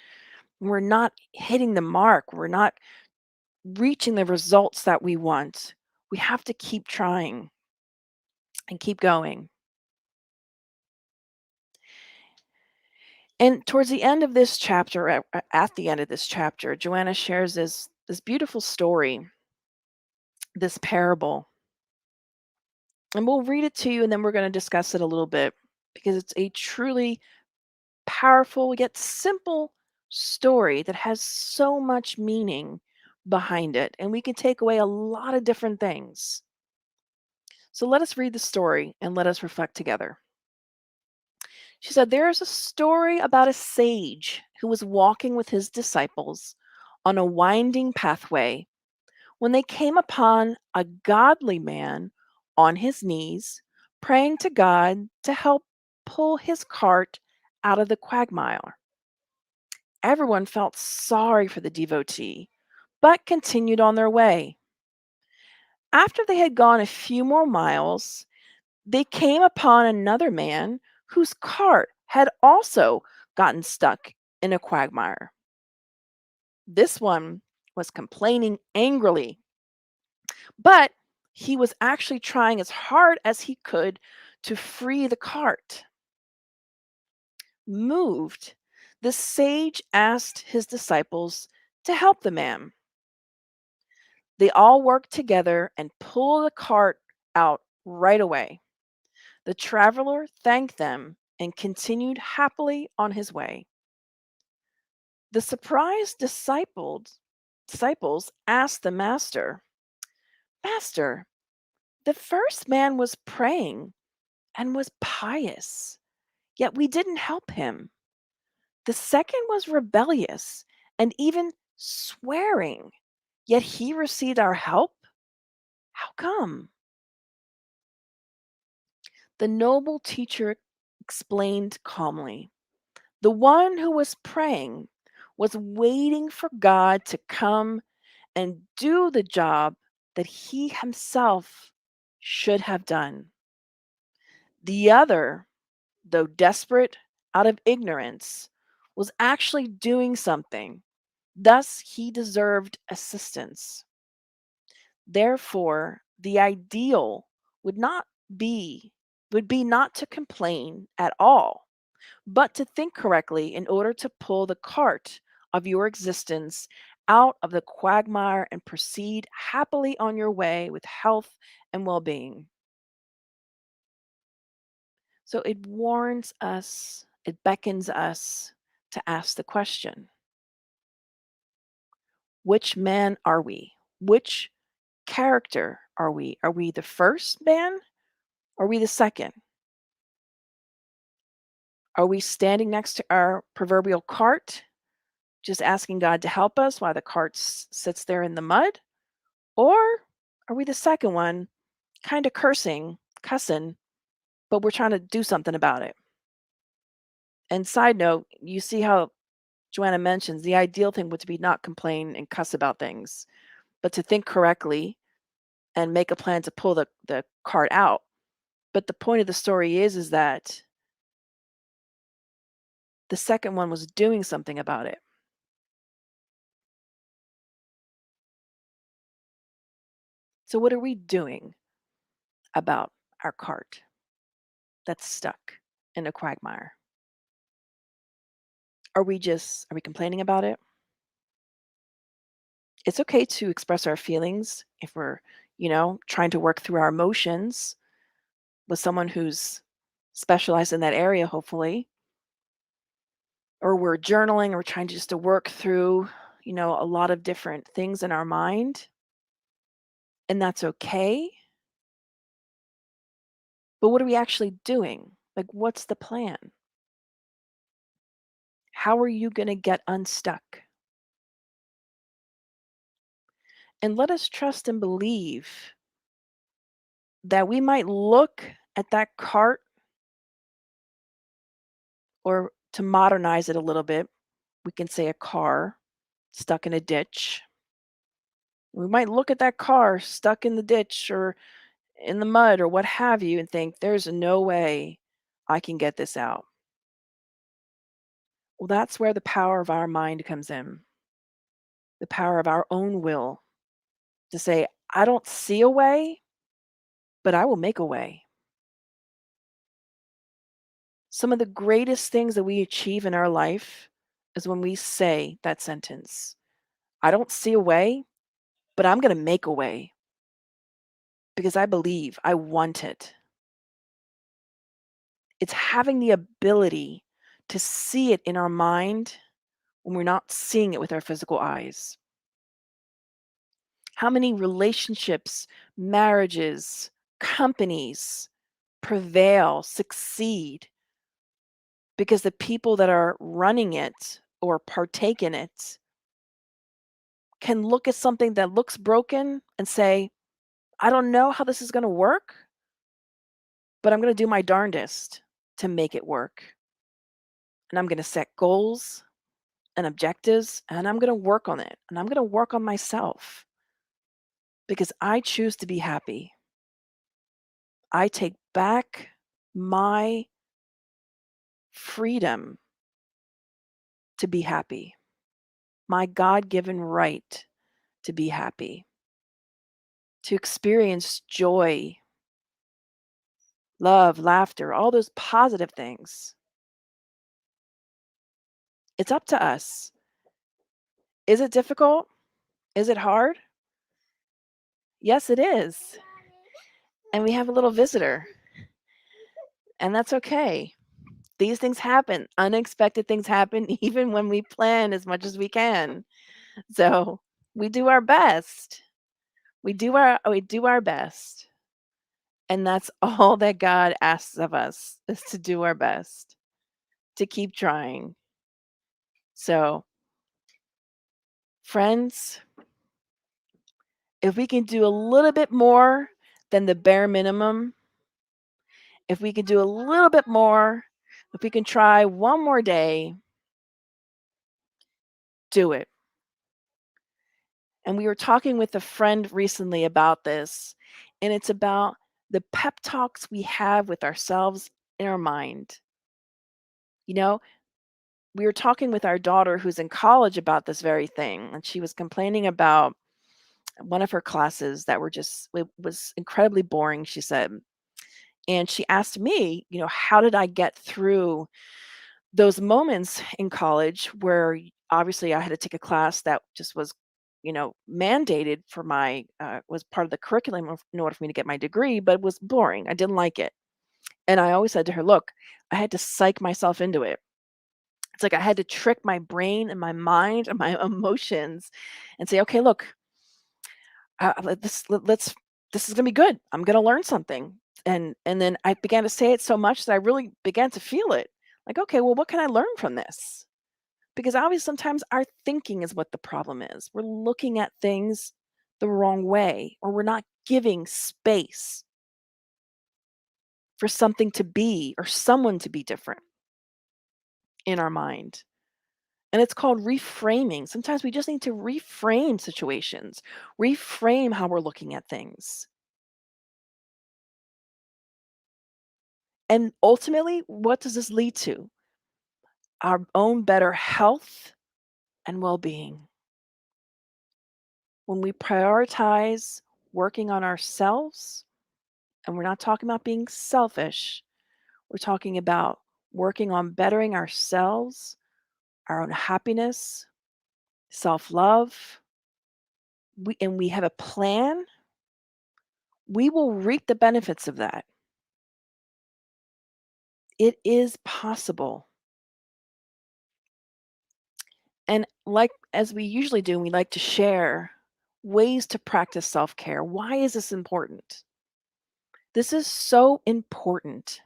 We're not hitting the mark. We're not reaching the results that we want. We have to keep trying and keep going. And towards the end of this chapter, at the end of this chapter, Joanna shares this beautiful story, this parable. And we'll read it to you, and then we're going to discuss it a little bit, because it's a truly powerful yet simple story that has so much meaning behind it. And we can take away a lot of different things. So let us read the story and let us reflect together. She said, there is a story about a sage who was walking with his disciples on a winding pathway when they came upon a godly man on his knees, praying to God to help pull his cart out of the quagmire. Everyone felt sorry for the devotee, but continued on their way. After they had gone a few more miles, they came upon another man whose cart had also gotten stuck in a quagmire. This one was complaining angrily. But he was actually trying as hard as he could to free the cart. Moved, the sage asked his disciples to help the man. They all worked together and pulled the cart out right away. The traveler thanked them and continued happily on his way. The surprised disciples asked the master, Master, the first man was praying and was pious, yet we didn't help him. The second was rebellious and even swearing, yet he received our help. How come? The noble teacher explained calmly. The one who was praying was waiting for God to come and do the job that he himself should have done. The other, though desperate out of ignorance, was actually doing something. Thus, he deserved assistance. Therefore, the ideal would not be would be not to complain at all, but to think correctly in order to pull the cart of your existence out of the quagmire and proceed happily on your way with health and well-being. So it warns us, it beckons us to ask the question, which man are we? Which character are we? Are we the first man? Or are we the second? Are we standing next to our proverbial cart, just asking God to help us while the cart sits there in the mud? Or are we the second one, kind of cussing, but we're trying to do something about it? And side note, you see how Joanna mentions the ideal thing would to be not complain and cuss about things, but to think correctly and make a plan to pull the cart out. But the point of the story is that the second one was doing something about it. So what are we doing about our cart that's stuck in a quagmire? Are we complaining about it? It's okay to express our feelings if we're, trying to work through our emotions with someone who's specialized in that area, hopefully, or we're journaling or trying just to work through, a lot of different things in our mind, and that's okay. But what are we actually doing? Like, what's the plan? How are you going to get unstuck? And let us trust and believe that we might look at that cart, or to modernize it a little bit, we can say a car stuck in a ditch. We might look at that car stuck in the ditch or in the mud or what have you and think, there's no way I can get this out. Well, that's where the power of our mind comes in, the power of our own will to say, I don't see a way, but I will make a way. Some of the greatest things that we achieve in our life is when we say that sentence. I don't see a way, but I'm going to make a way because I believe, I want it. It's having the ability to see it in our mind when we're not seeing it with our physical eyes. How many relationships, marriages, companies prevail, succeed because the people that are running it or partake in it can look at something that looks broken and say, I don't know how this is going to work, but I'm going to do my darndest to make it work. And I'm going to set goals and objectives, and I'm going to work on it. And I'm going to work on myself because I choose to be happy. I take back my freedom to be happy, my God given right to be happy. to experience joy, love, laughter, all those positive things. It's up to us. Is it difficult? Is it hard? Yes, it is. And we have a little visitor, and that's okay. These things happen. Unexpected things happen even when we plan as much as we can. So, we do our best. We do our best. And that's all that God asks of us is to do our best, to keep trying. So, friends, if we can do a little bit more than the bare minimum, if we can do a little bit more, if we can try one more day, do it. And we were talking with a friend recently about this, and it's about the pep talks we have with ourselves in our mind. You know, we were talking with our daughter who's in college about this very thing, and she was complaining about one of her classes that it was incredibly boring, she said. And she asked me, how did I get through those moments in college where obviously I had to take a class that just was, mandated for was part of the curriculum in order for me to get my degree, but it was boring. I didn't like it. And I always said to her, look, I had to psych myself into it. It's like I had to trick my brain and my mind and my emotions and say, okay, look, this is gonna be good. I'm gonna learn something. And then I began to say it so much that I really began to feel it. Like, okay, well, what can I learn from this? Because obviously sometimes our thinking is what the problem is. We're looking at things the wrong way, or we're not giving space for something to be or someone to be different in our mind. And it's called reframing. Sometimes we just need to reframe situations, reframe how we're looking at things. And ultimately, what does this lead to? Our own better health and well being. When we prioritize working on ourselves, and we're not talking about being selfish, we're talking about working on bettering ourselves, our own happiness, self love, and we have a plan, we will reap the benefits of that. It is possible. And like as we usually do, we like to share ways to practice self care. Why is this important? This is so important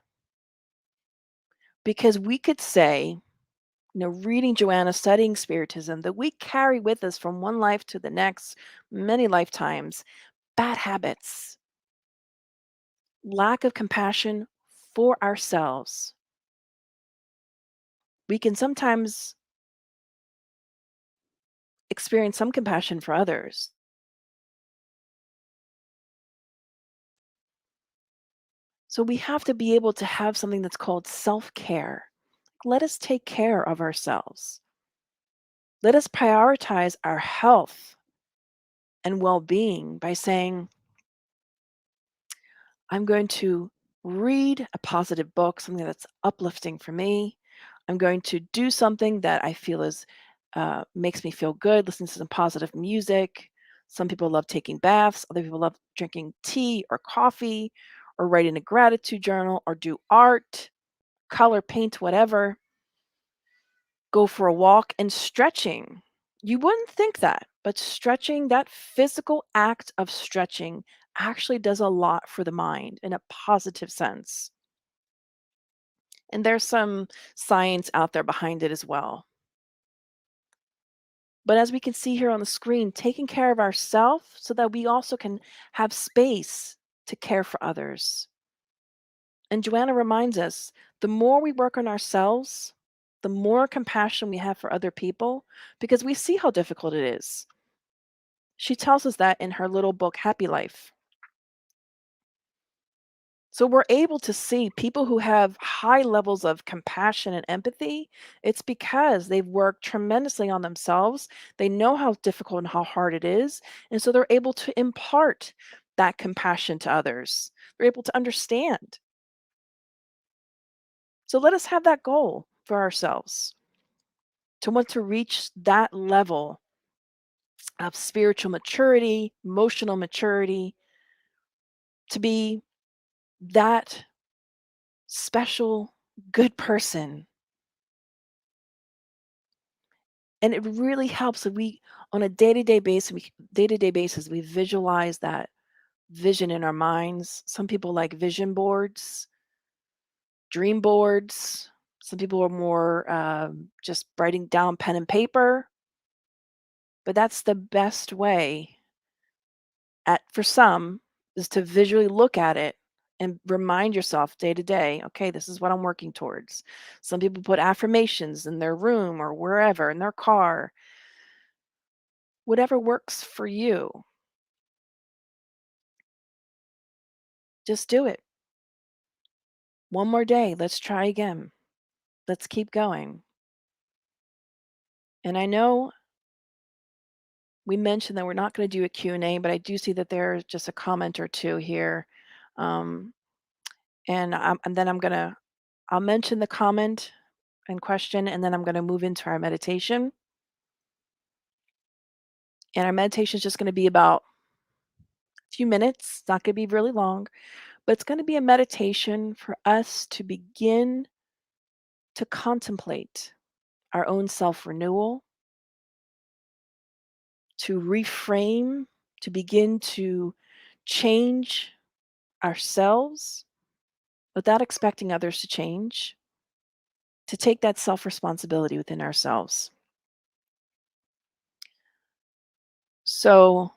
because we could say, reading Joanna, studying Spiritism, that we carry with us from one life to the next, many lifetimes, bad habits, lack of compassion for ourselves. We can sometimes experience some compassion for others. So we have to be able to have something that's called self-care. Let us take care of ourselves. Let us prioritize our health and well-being by saying, I'm going to read a positive book, something that's uplifting for me. I'm going to do something that I feel makes me feel good, listen to some positive music. Some people love taking baths. Other people love drinking tea or coffee or writing a gratitude journal or do art, color, paint, whatever. Go for a walk and stretching. You wouldn't think that, but stretching, that physical act of stretching actually does a lot for the mind in a positive sense. And there's some science out there behind it as well. But as we can see here on the screen, taking care of ourselves so that we also can have space to care for others. And Joanna reminds us, the more we work on ourselves, the more compassion we have for other people, because we see how difficult it is. She tells us that in her little book, Happy Life. So we're able to see people who have high levels of compassion and empathy. It's because they've worked tremendously on themselves. They know how difficult and how hard it is. And so they're able to impart that compassion to others. They're able to understand. So let us have that goal for ourselves to want to reach that level of spiritual maturity, emotional maturity, to be that special, good person. And it really helps if we, on a day-to-day basis, we visualize that vision in our minds. Some people like vision boards, dream boards. Some people are more just writing down pen and paper. But that's the best way for some is to visually look at it and remind yourself day to day, okay, this is what I'm working towards. Some people put affirmations in their room or wherever, in their car, whatever works for you. Just do it. One more day. Let's try again. Let's keep going. And I know we mentioned that we're not going to do a Q&A, but I do see that there's just a comment or two here. Um, and then I'll mention the comment and question, and then I'm going to move into our meditation. And our meditation is just going to be about a few minutes. It's not going to be really long, but it's going to be a meditation for us to begin to contemplate our own self-renewal, to reframe, to begin to change ourselves without expecting others to change, to take that self-responsibility within ourselves. So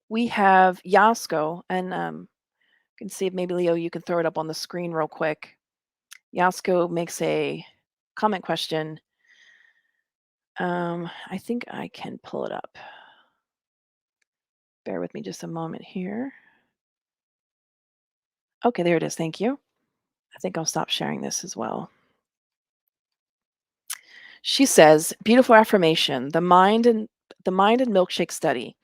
we have Yasko, and you can see if maybe Leo, you can throw it up on the screen real quick. Yasko makes a comment question. I think I can pull it up. Bear with me just a moment here. Okay, there it is. Thank you. I think I'll stop sharing this as well. She says, beautiful affirmation, the mind and milkshake study.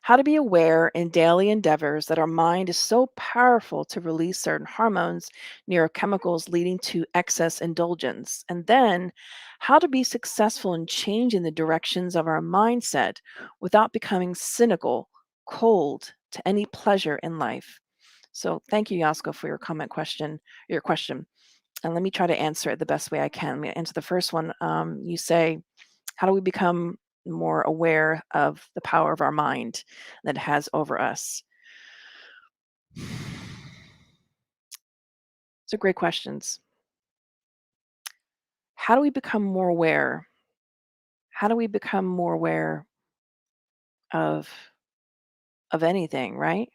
How to be aware in daily endeavors that our mind is so powerful to release certain hormones, neurochemicals leading to excess indulgence. And then how to be successful in changing the directions of our mindset without becoming cynical, cold to any pleasure in life. So thank you, Yasko, for your question. And let me try to answer it the best way I can. Let me answer the first one. You say, how do we become more aware of the power of our mind that it has over us? These are great questions. How do we become more aware? How do we become more aware of anything, right?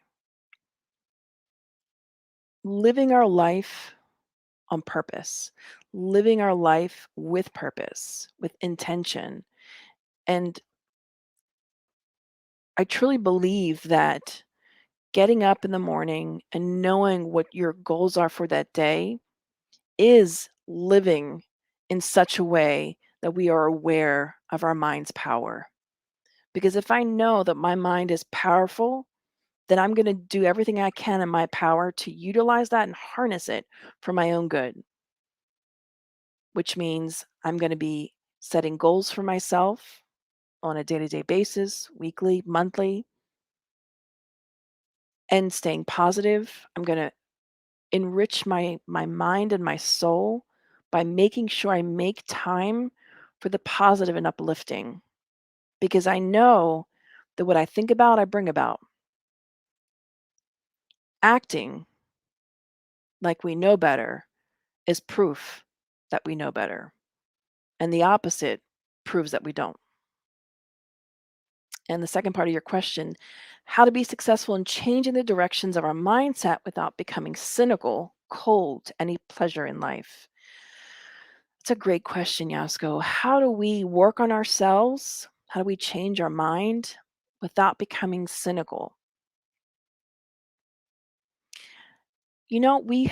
Living our life on purpose, living our life with purpose, with intention. And I truly believe that getting up in the morning and knowing what your goals are for that day is living in such a way that we are aware of our mind's power. Because if I know that my mind is powerful, then I'm going to do everything I can in my power to utilize that and harness it for my own good, which means I'm going to be setting goals for myself on a day-to-day basis, weekly, monthly, and staying positive. I'm going to enrich my mind and my soul by making sure I make time for the positive and uplifting, because I know that what I think about, I bring about. Acting like we know better is proof that we know better, and the opposite proves that we don't. And the second part of your question, how to be successful in changing the directions of our mindset without becoming cynical, cold to any pleasure in life. It's a great question, Yasko. How do we work on ourselves? How do we change our mind without becoming cynical? You know, we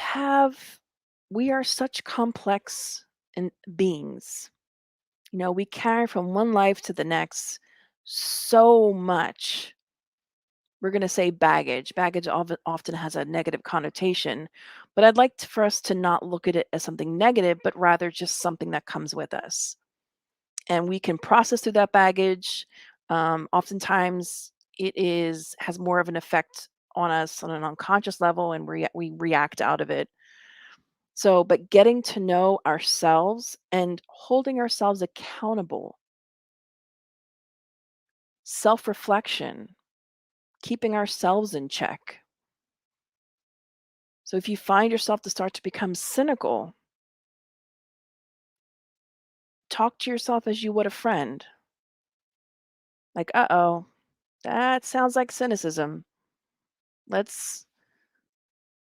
are such complex beings. You know, we carry from one life to the next so much. we're going to say baggage. Baggage often has a negative connotation, but I'd like for us to not look at it as something negative, but rather just something that comes with us. And we can process through that baggage. Oftentimes, has more of an effect on us on an unconscious level, and we react out of it. So, but getting to know ourselves and holding ourselves accountable, self reflection, keeping ourselves in check. So, if you find yourself to start to become cynical, talk to yourself as you would a friend. Like, that sounds like cynicism. Let's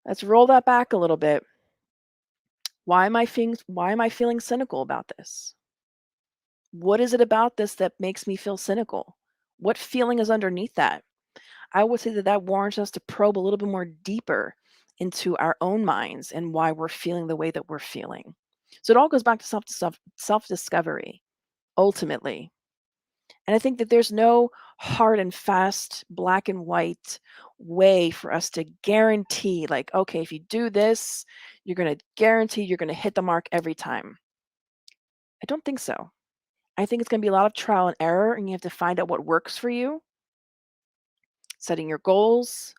let's roll that back a little bit. Why am I feeling cynical about this? What is it about this that makes me feel cynical? What feeling is underneath that? I would say that that warrants us to probe a little bit more deeper into our own minds and why we're feeling the way that we're feeling. So it all goes back to self discovery ultimately. And I think that there's no hard and fast black and white way for us to guarantee, like, okay, if you do this, you're going to guarantee you're going to hit the mark every time. I don't think so. I think it's going to be a lot of trial and error, and you have to find out what works for you, setting your goals,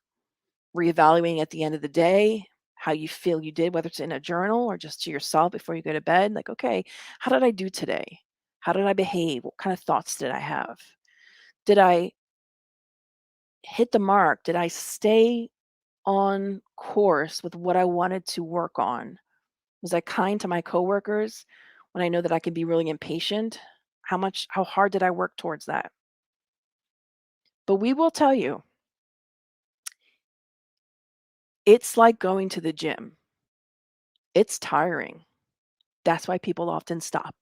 reevaluating at the end of the day how you feel you did, whether it's in a journal or just to yourself before you go to bed. Like, okay, how did I do today? How did I behave? What kind of thoughts did I have? Did I hit the mark? Did I stay on course with what I wanted to work on? Was I kind to my coworkers when I know that I can be really impatient? How hard did I work towards that? But we will tell you, it's like going to the gym. It's tiring. That's why people often stop.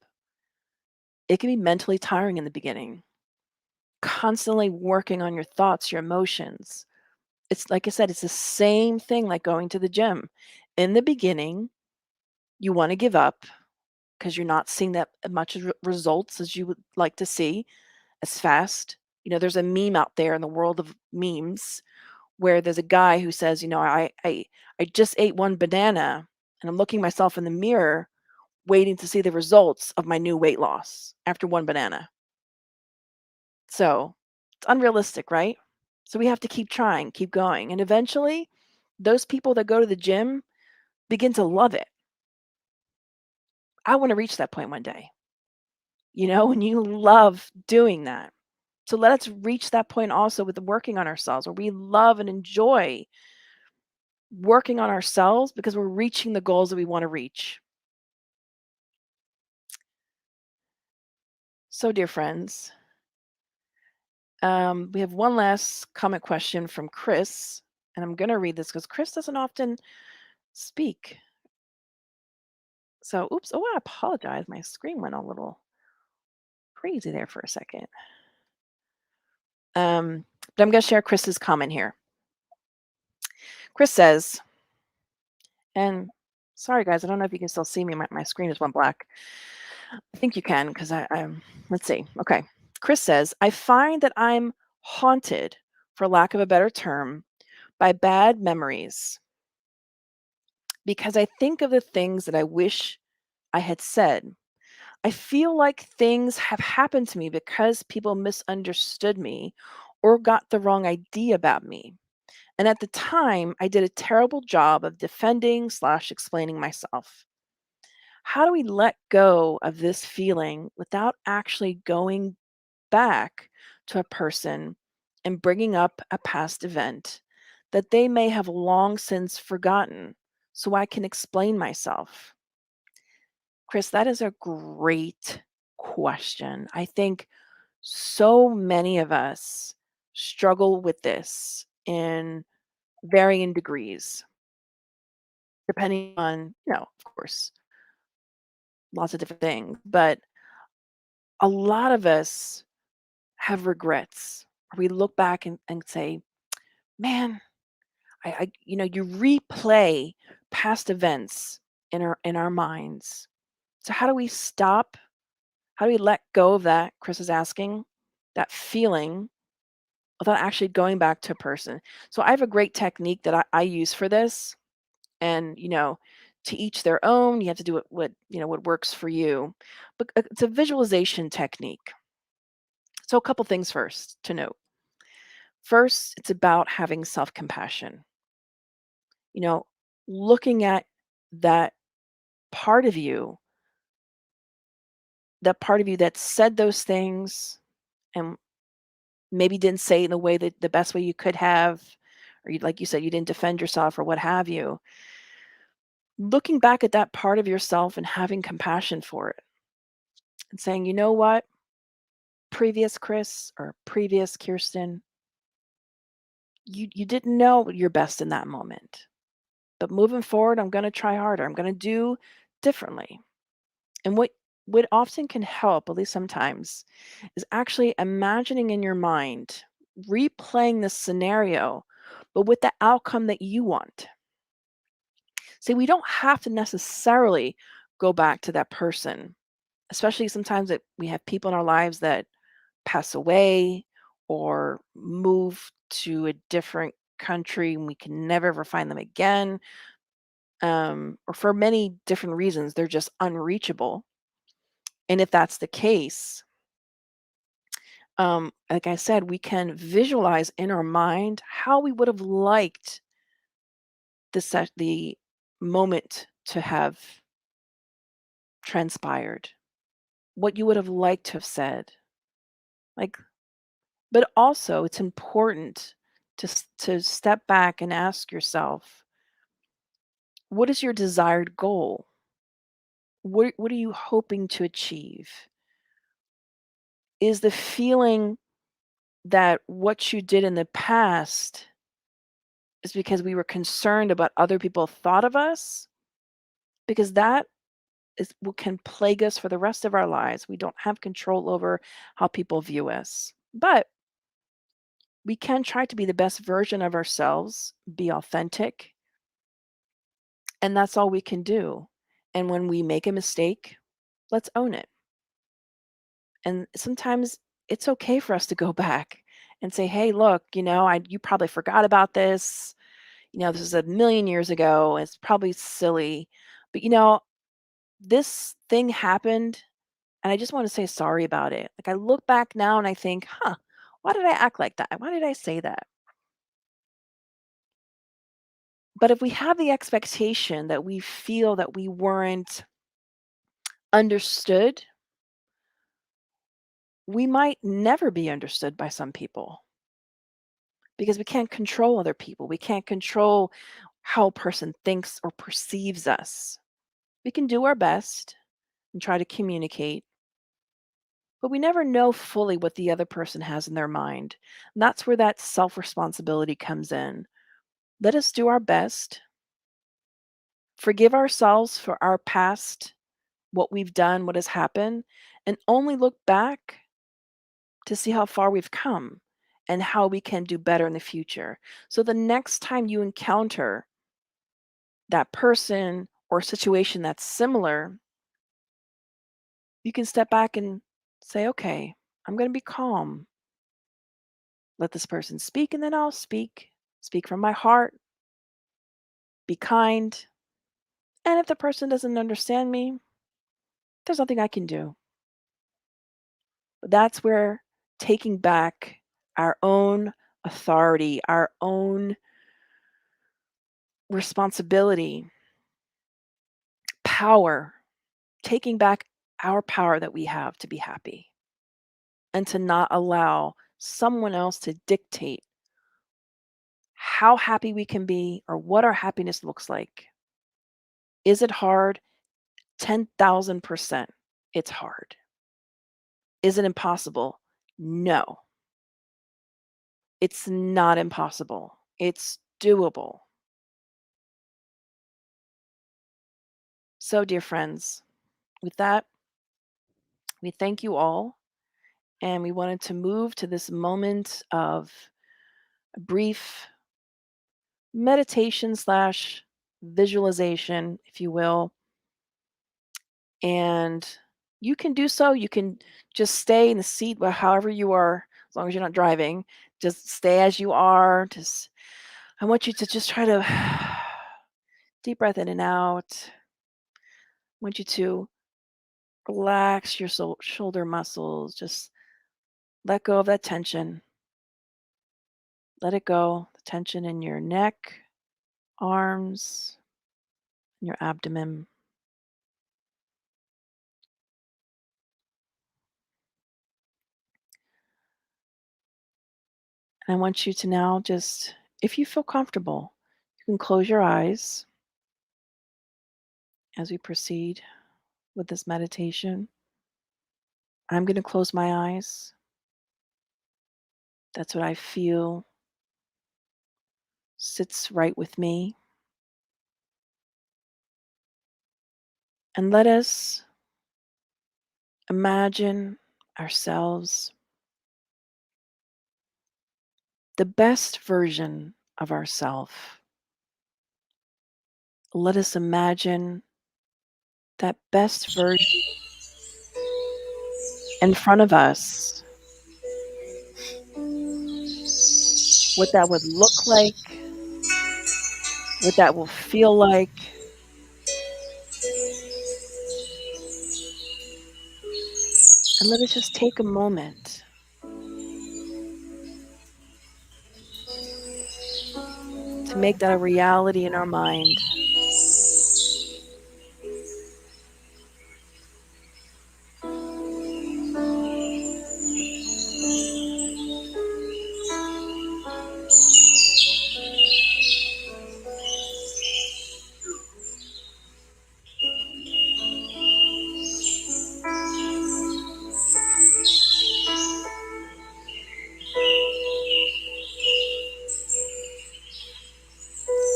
It can be mentally tiring in the beginning, constantly working on your thoughts, your emotions. It's like I said, it's the same thing like going to the gym. In the beginning, you want to give up because you're not seeing that much results as you would like to see as fast. There's a meme out there in the world of memes where there's a guy who says, I just ate one banana and I'm looking myself in the mirror waiting to see the results of my new weight loss after one banana. So it's unrealistic, right? So we have to keep trying, keep going. And eventually, those people that go to the gym begin to love it. I want to reach that point one day, when you love doing that. So let us reach that point also with the working on ourselves where we love and enjoy working on ourselves because we're reaching the goals that we want to reach. So, dear friends, we have one last comment question from Chris, and I'm going to read this because Chris doesn't often speak. So, oops, I apologize. My screen went a little crazy there for a second. But I'm going to share Chris's comment here. Chris says, and sorry guys, I don't know if you can still see me. My screen just went black. I think you can because I'm, let's see. Okay. Chris says, I find that I'm haunted, for lack of a better term, by bad memories because I think of the things that I wish I had said. I feel like things have happened to me because people misunderstood me or got the wrong idea about me. And at the time, I did a terrible job of defending/explaining myself. How do we let go of this feeling without actually going back to a person and bringing up a past event that they may have long since forgotten so I can explain myself? Chris, that is a great question. I think so many of us struggle with this in varying degrees, depending on, of course, lots of different things. But a lot of us have regrets. We look back and say, man, you replay past events in our minds. So how do we stop? How do we let go of that? Chris is asking that feeling without actually going back to a person. So I have a great technique that I use for this. And, to each their own. You have to do what works for you. But it's a visualization technique. So a couple things first to note. First, it's about having self-compassion. You know, looking at that part of you, that said those things and maybe didn't say it in the way that the best way you could have, or like you said, you didn't defend yourself or what have you. Looking back at that part of yourself and having compassion for it and saying, you know what, previous Chris or previous Kirsten, you didn't know your best in that moment. But moving forward, I'm going to try harder. I'm going to do differently. And what often can help, at least sometimes, is actually imagining in your mind, replaying the scenario, but with the outcome that you want. See, we don't have to necessarily go back to that person, especially sometimes that we have people in our lives that pass away or move to a different country and we can never ever find them again. Or for many different reasons, they're just unreachable. And if that's the case, like I said, we can visualize in our mind how we would have liked the moment to have transpired, what you would have liked to have said. Like, but also it's important to step back and ask yourself, what is your desired goal? What are you hoping to achieve? Is the feeling that what you did in the past is because we were concerned about other people thought of us? Because that is what can plague us for the rest of our lives. We don't have control over how people view us. But we can try to be the best version of ourselves, be authentic, and that's all we can do. And when we make a mistake, let's own it. And sometimes it's okay for us to go back and say, "Hey, look, you probably forgot about this. This is a million years ago. It's probably silly, but this thing happened, and I just want to say sorry about it." Like I look back now and I think, "Huh, why did I act like that? Why did I say that?" But if we have the expectation that we feel that we weren't understood, we might never be understood by some people because we can't control other people. We can't control how a person thinks or perceives us. We can do our best and try to communicate, but we never know fully what the other person has in their mind. And that's where that self responsibility comes in. Let us do our best, forgive ourselves for our past, what we've done, what has happened, and only look back to see how far we've come and how we can do better in the future. So the next time you encounter that person or situation that's similar, you can step back and say, okay, I'm going to be calm. Let this person speak, and then I'll speak. Speak from my heart. Be kind. And if the person doesn't understand me, there's nothing I can do. But that's where taking back our own authority, our own responsibility, power, taking back our power that we have to be happy and to not allow someone else to dictate how happy we can be or what our happiness looks like. Is it hard? 10,000%. It's hard. Is it impossible? No, it's not impossible. It's doable. So, dear friends, with that, we thank you all. And we wanted to move to this moment of a brief meditation slash visualization, if you will. And you can do so. You can just stay in the seat, however you are, as long as you're not driving. Just stay as you are. I want you to just try to deep breath in and out. I want you to relax your shoulder muscles. Just let go of that tension. Let it go. The tension in your neck, arms, and your abdomen. And I want you to now just, if you feel comfortable, you can close your eyes as we proceed with this meditation. I'm going to close my eyes. That's what I feel sits right with me. And let us imagine ourselves the best version of ourselves. Let us imagine that best version in front of us, what that would look like, what that will feel like. And let us just take a moment to make that a reality in our mind.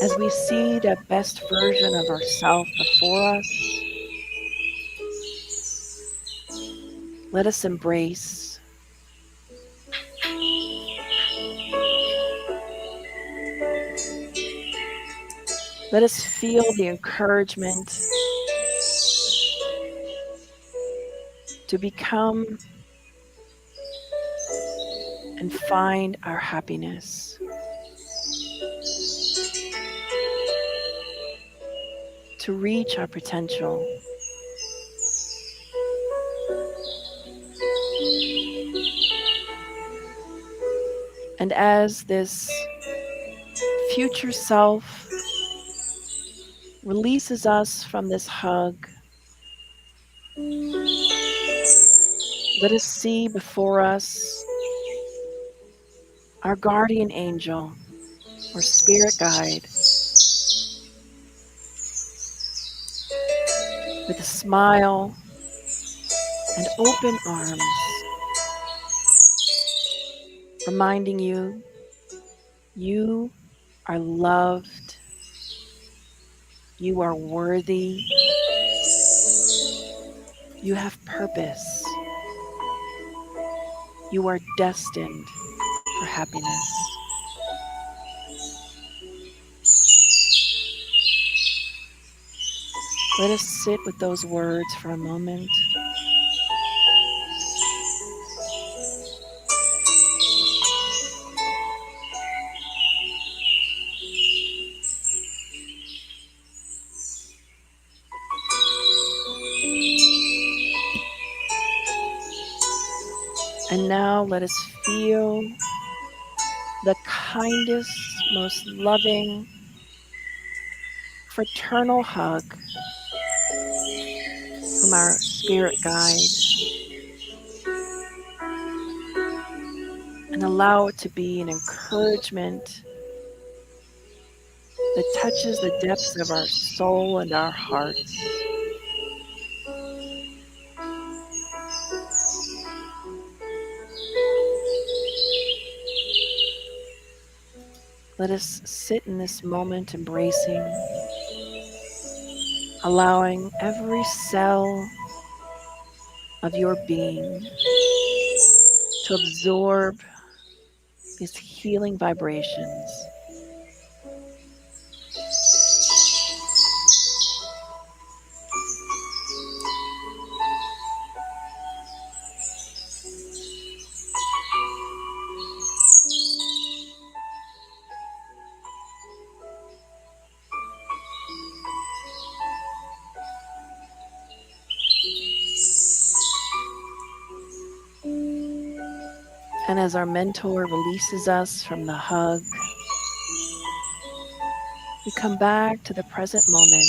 As we see that best version of ourselves before us, let us embrace. Let us feel the encouragement to become and find our happiness. To reach our potential. And as this future self releases us from this hug, let us see before us our guardian angel or spirit guide with a smile and open arms, reminding you, you are loved, you are worthy, you have purpose, you are destined for happiness. Let us sit with those words for a moment. And now let us feel the kindest, most loving, fraternal hug from our spirit guide. And allow it to be an encouragement that touches the depths of our soul and our hearts. Let us sit in this moment embracing, allowing every cell of your being to absorb these healing vibrations. And as our mentor releases us from the hug, we come back to the present moment.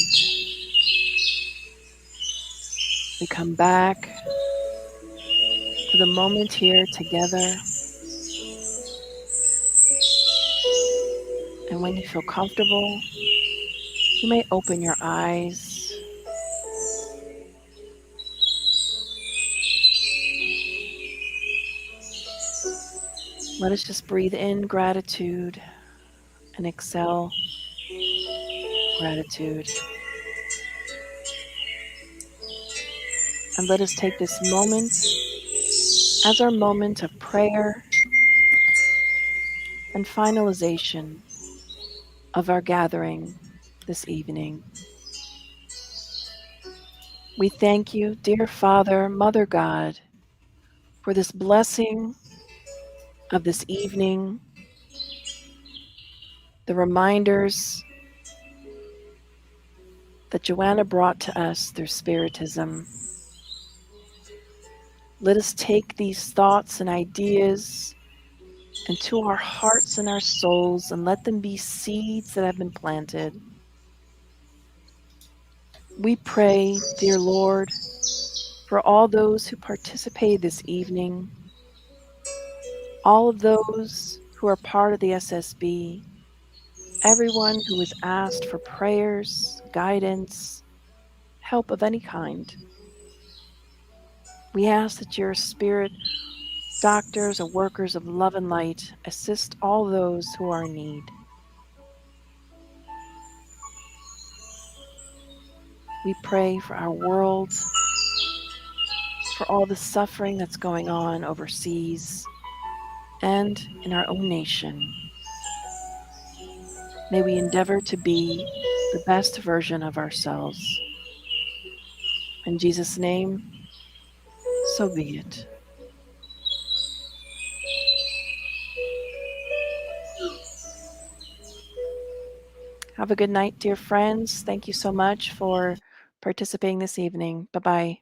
We come back to the moment here together. And when you feel comfortable, you may open your eyes. Let us just breathe in gratitude and exhale gratitude. And let us take this moment as our moment of prayer and finalization of our gathering this evening. We thank you, dear Father, Mother God, for this blessing of this evening, the reminders that Joanna brought to us through Spiritism. Let us take these thoughts and ideas into our hearts and our souls and let them be seeds that have been planted. We pray, dear Lord, for all those who participated this evening, all of those who are part of the SSB, everyone who was asked for prayers, guidance, help of any kind. We ask that your spirit, doctors and workers of love and light, assist all those who are in need. We pray for our world, for all the suffering that's going on overseas and in our own nation. May we endeavor to be the best version of ourselves. In Jesus' name, so be it. Have a good night, dear friends. Thank you so much for participating this evening. Bye-bye.